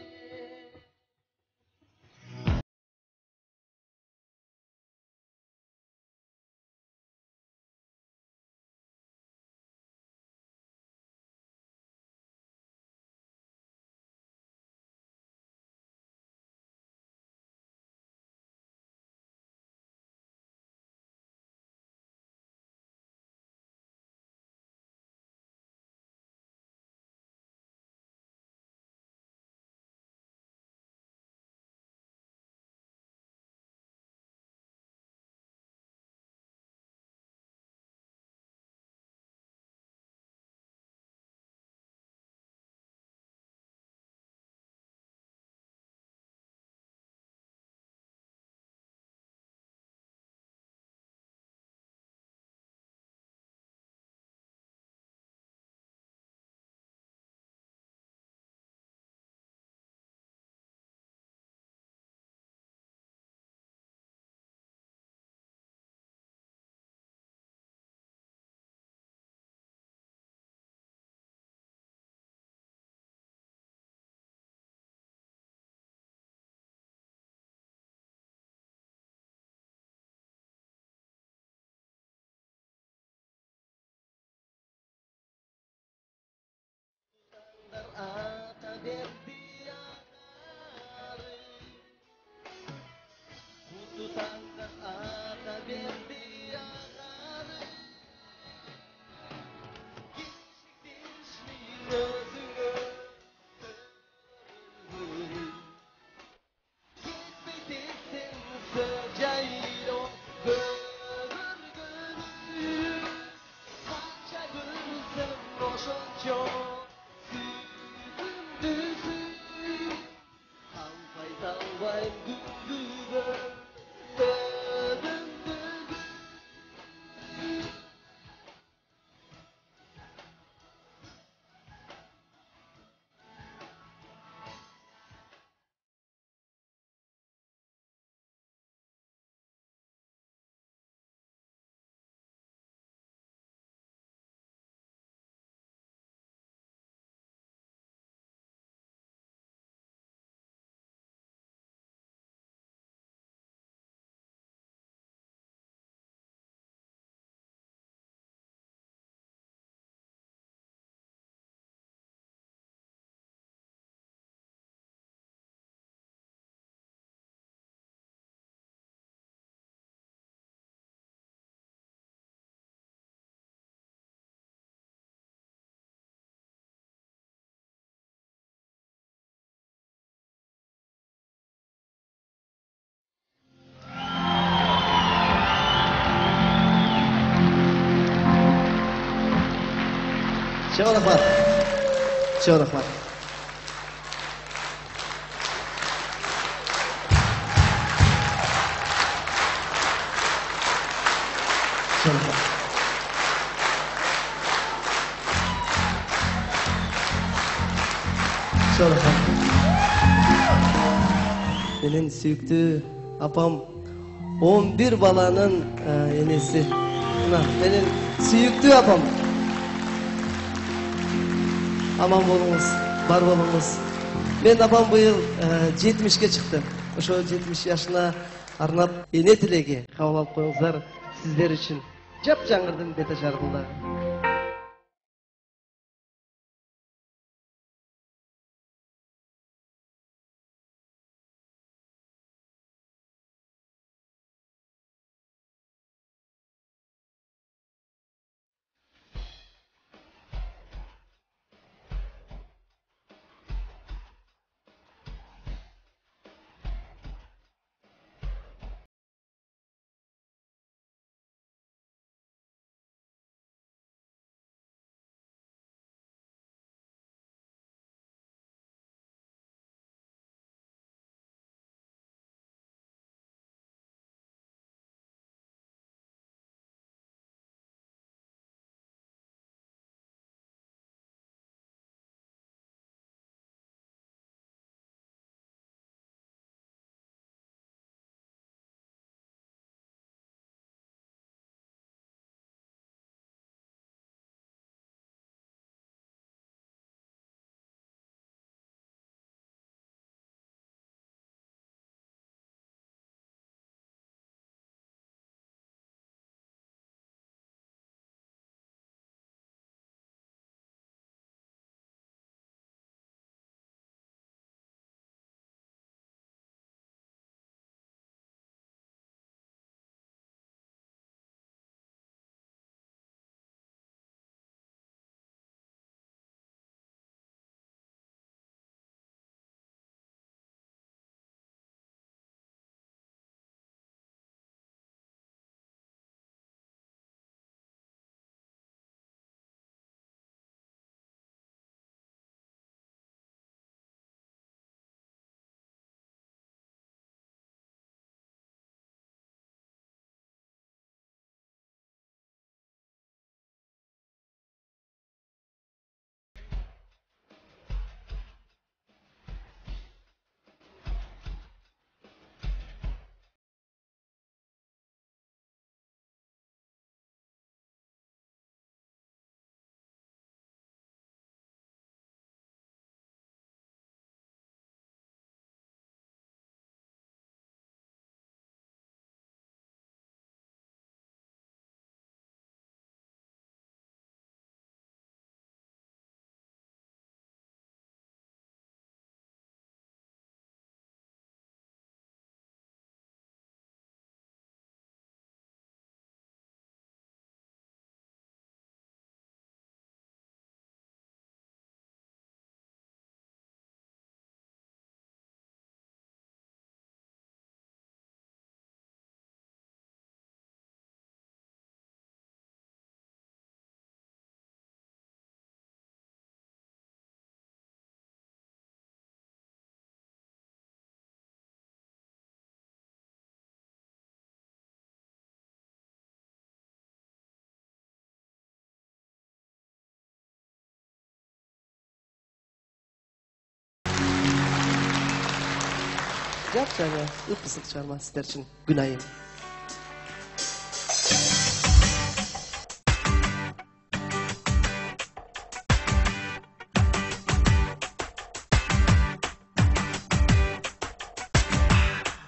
berdi ağarı Kutu tanga ata berdi ağarı Gençlik özüne Gitmediysen söcayro görür görür Kaça görürsem roşonço süzüm Tanpay tanpay gündüzü Dödüm dödüm Çok rahmat. Çok rahmat. Çok rahmat. Çok rahmat. Benim süktü apam 11 balanın enesi. Benim süktü apam. Aman bolunuz, bar bolunuz. Ben apam bu yıl 70'ge çıktı. Oşo 70 yaşına arnap ene tilegi kabul alıp koyuңуздар sizler için. Жап жаңырдың беті жарқылдағы. Жап-жаңа ып-ысык чыгарма сиздер үчүн Күнайым.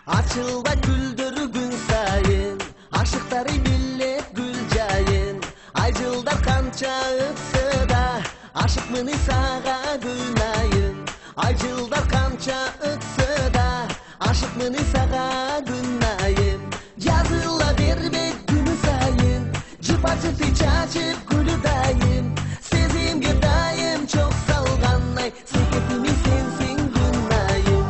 Açılda güldürü gün sayın, aşıkları millet gül cayın. Aycıldar kança ıtsı da, aşık mını sağa günayın. Aycıldar kança ıtsı da, aşık mını sağa günayın. Yazıla vermek günü sayın, cıpa cıpı çaçıp gülü dayım. Sezimge dayım çok salganay, seketimi sensin günayım.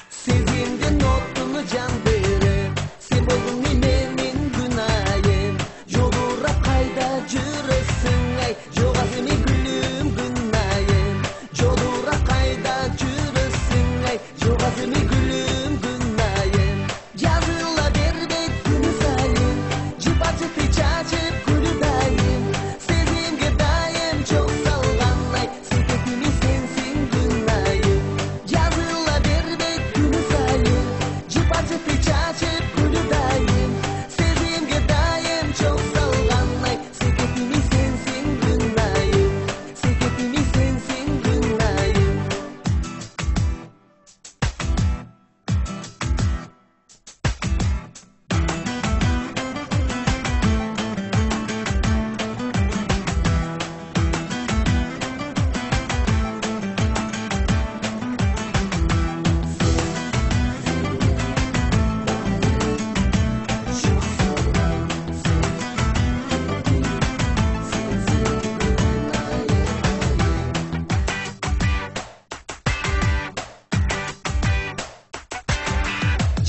Sezimden notunu can verip, sen oldun menin günayım. Yolura kayda jürüsün ay, joğazımı gülüm günayım. Yolura kayda jürüsün ay, joğazımı gülüm günayım. Yazıla vermek günü sayın, cıpa cıpı çaçıp gülü dayım. Sezimge dayım çok salganay, seketimi sensin günayım. Yazıla vermek günü sayın, cıpa cıpı çaçıp gülü dayım. Sezimge dayım çok salganay, seketimi sensin günayım. Seketimi sensin günayım.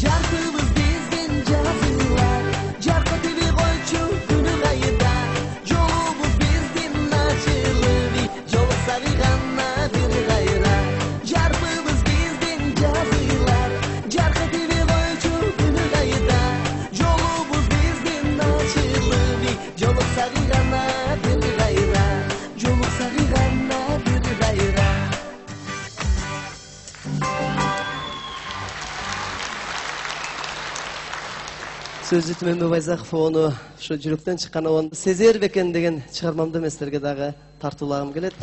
Jarkımız bizden жазылар, жарқы тиви койчу күнү кайда. Жолубуз биздин ачылып, жолуксак гана бир кайра. Жаркыбыз бизден жазылар, жаркы тиви койчу күнү кайда. Жолубуз бизден ачылып, жолуксак гана бир кайра. Жолуксак гана бир кайра. Сөзі Түменбай Байзақов оны шу жүректен шыққан оны сезер бекен деген шығармамды местерге дағы тартулағым келеді.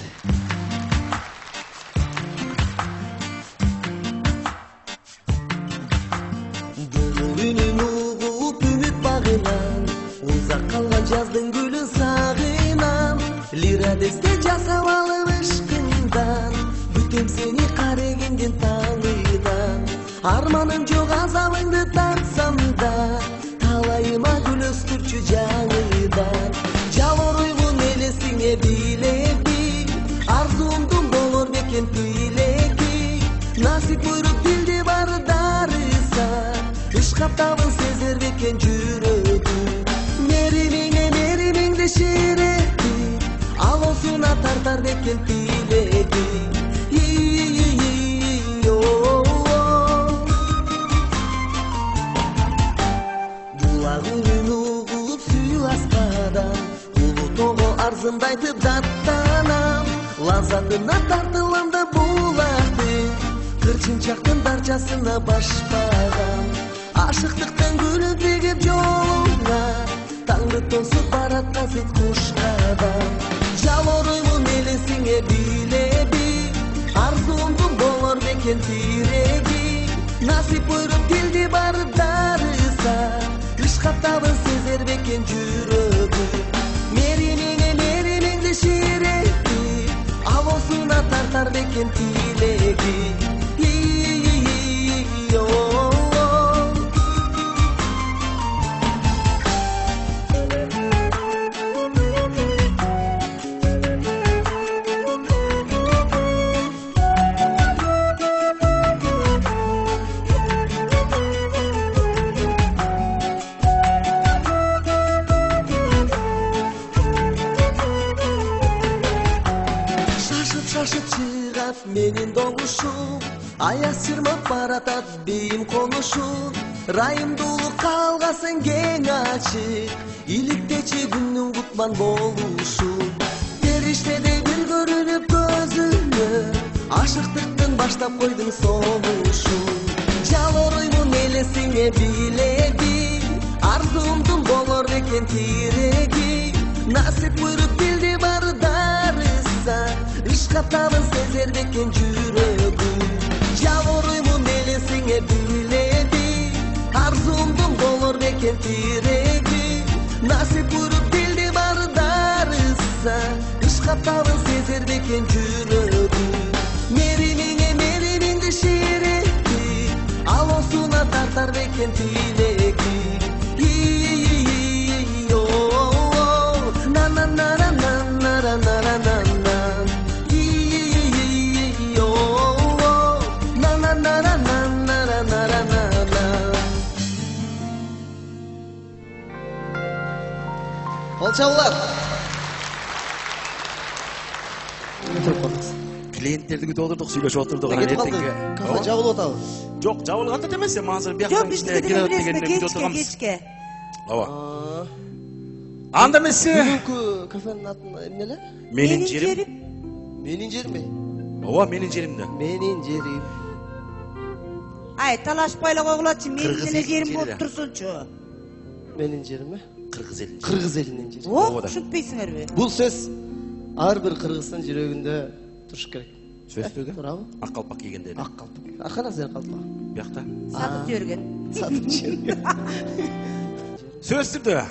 Бұл үнін ұғып үміт бағынан, ұзақ қалған жаздың гүлін сағынан. Лира десте жасап алып ышқындан, бүтем сені қарегенден таңыдан. Арманым жоқ азабыңды тартсам да, талайыма гүл өстүрчү жаңыдан. Жалор уйгун элесиңе билеги, арзуумдун болор бекен тилеги. Насип буйруп билди бар дарыса, ышкап табын сезер бекен жүрөгү. Меримиңде ширети, алосуна тартар бекен тилеги. Бұлағын ұғып сүй асқадан, ұлы тоғы арзымдайтып даттанам. Лазатына тартыламда бұлақты, кырчынчақтың дарчасына башпағам. Ашықтықтан гүлін тегіп жолуңа, таңғы тосып баратқа сет құшқадам. Жалор оймын елесіңе билеби, арзуымдың болор бекен тиреги. Насип бұйрып келді бар дарыса, ышқап табын сезер бекен жүрөгү. Меримиңде ширети, алосуна тартар бекен тилеги. Шашып чыгат менин добушум, аяз чырмап баратат бейим конушум. Райымдуулук калгасың кең ачык, иликтечи күндүн кутман болушум. Периштеде бир көрүнүп көзүмө ашыктыктын баштап койдуң согушун жалороймун элесиңе билеги арзуумдун болор экен тиреги насип буйруп билди бары дарыса ишкатабын сезер бекен жүрөгүм жалороймун элесиңе билеги арзуумдун болор бекен тиреги насип буйруп билди бары дарыса ишкатабын сезер бекен жүрөгүм меримиңе меримиңди ширети алоосуна тартар бекен тилеги Алчаулар. Клиенттерди күтүп отурдук, сүйлөшүп отурдук. Кафе жабылып атабы? Жок, жабылган да эмес, азыр бияктан иште келет дегенди күтүп отурганбыз. Кечке. Ооба. Анда эмесе. Бүгүнкү кафенин аты эмне эле? Менин жерим. Менин жеримби? Ооба, менин жерим да. Менин жерим. Ай, талашпай эле койгулачы, менин эле жерим болуп турсунчу. Менин жеримби? Кыргыз элинин. Кыргыз элинин жери. О, түшүнбөйсүңөрбү? Бул сөз ар бир кыргыздын жүрөгүндө туруш керек. Сөзбөгө? Туурабы? Ак калпак кийгенде эле. Ак калпак. Аркана сен калпак. Биякта. Сатып жиберген. Сатып жиберген. Сөз түрдө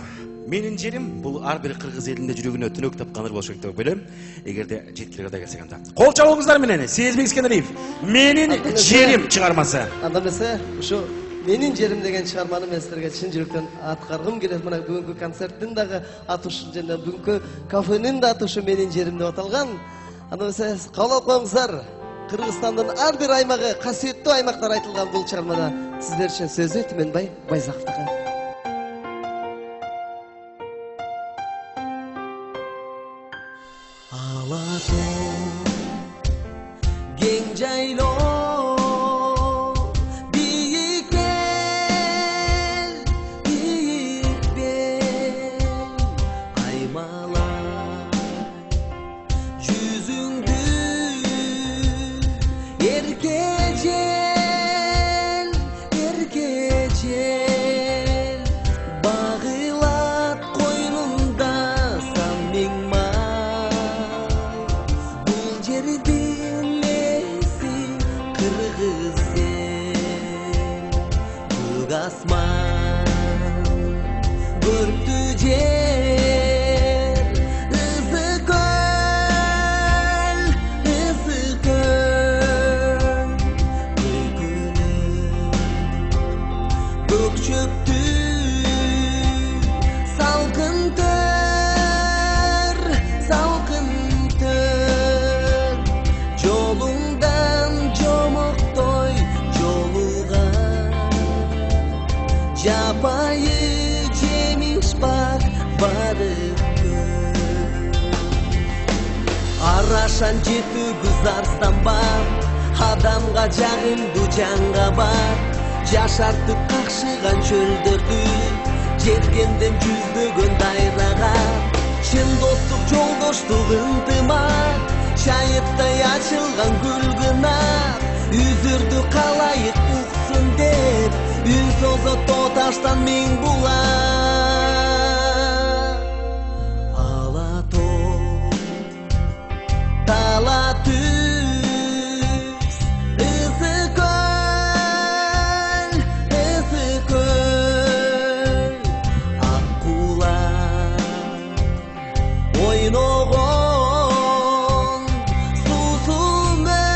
менин жерим бул ар бир кыргыз элинде жүрөгүнө түнөк тапкандыр болуш керек деп ойлойм. Эгерде жеткилерге келсек анда. Кол чабыңыздар менен Сезбек Искеналиев менин жерим чыгармасы. Анда эмесе ушу менин жерим деген чыгарманы мен силерге чын жүрөктөн аткаргым келет. Мына бүгүнкү концерттин дагы аты ушу жана бүгүнкү кафенин да аты ушу менин жерим деп аталган. Анда эмесе кабыл алып коюңуздар. Кыргызстандын ар бир аймагы, касиеттүү аймактар айтылган бул чыгармада сиздер үчүн сөзү Түмөнбай Байзаковдука. Алатоо кең жайлоо бийик бел аймалай жүзүңдү эркежел багылат койнунда сан миң Asman Görüntü cer Isı göl Gök çöptü Salkın tör Jolundan jomoktoy joluğa Japayı jemiş bak barık Araşan жетүү Арстан бар Адамга жагымдуу жанга бар Жашартып какшыган чөлдөрдү Жеткенден жүздөгөн дайрага Чын достук жолдоштук ынтымак Чайыттай ачылган гүлгүнак Үзүрдү калайык уксун деп Үн созот таштан миң булак Алатоо Тала түз Ысы көл Ак кулак Ойногон Суусу мөл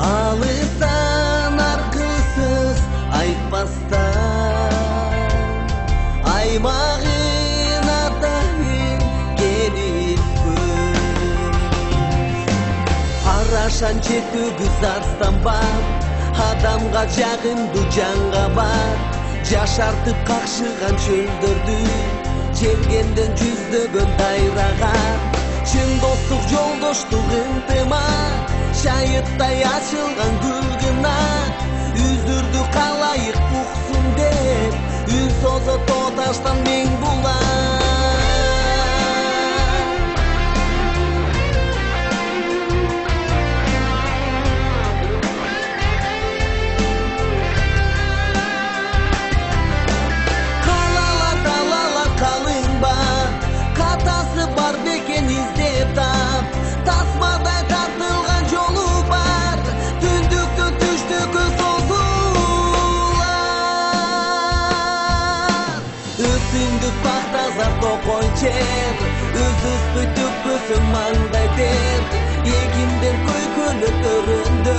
Алыстан аркысыз айтпастан Аймагын атайын келип көр Арашан жетүү Арстан бар Адамга жагымдуу жанга бар Жашартып какшыган чөлдөрдү Жеткенден жүздөгөн дайрага Чын достук жолдоштук ынтымак Чайыттай ачылган гүлгүнак Үзүрдү калайык уксун деп Үн созот таштан миң булак içer Üzüz büyütüp büsün mangay der Egimden köykülük öründü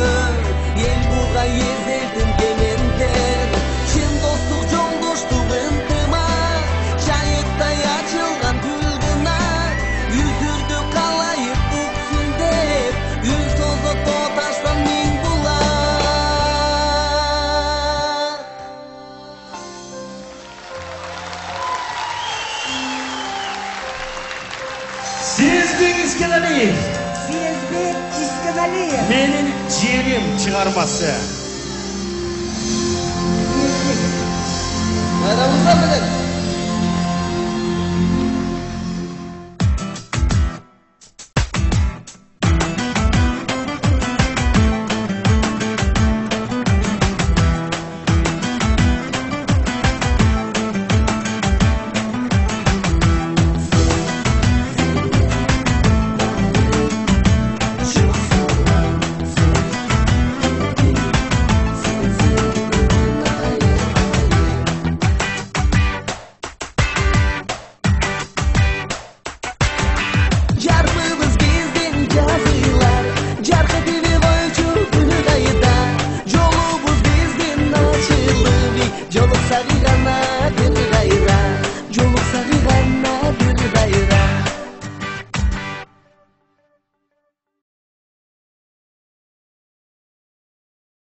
El buğa yezeldim gemender Çin dostluk joldoştuk intima Çayıkтай açılgan gülgına Yüzürdü kalayıp uksun dep Yüz tozu totaştan min bular Сезбек Искеналиев Сезбек Искеналиев. Менин жерим чыгармасы. Bayramınızlar bilen.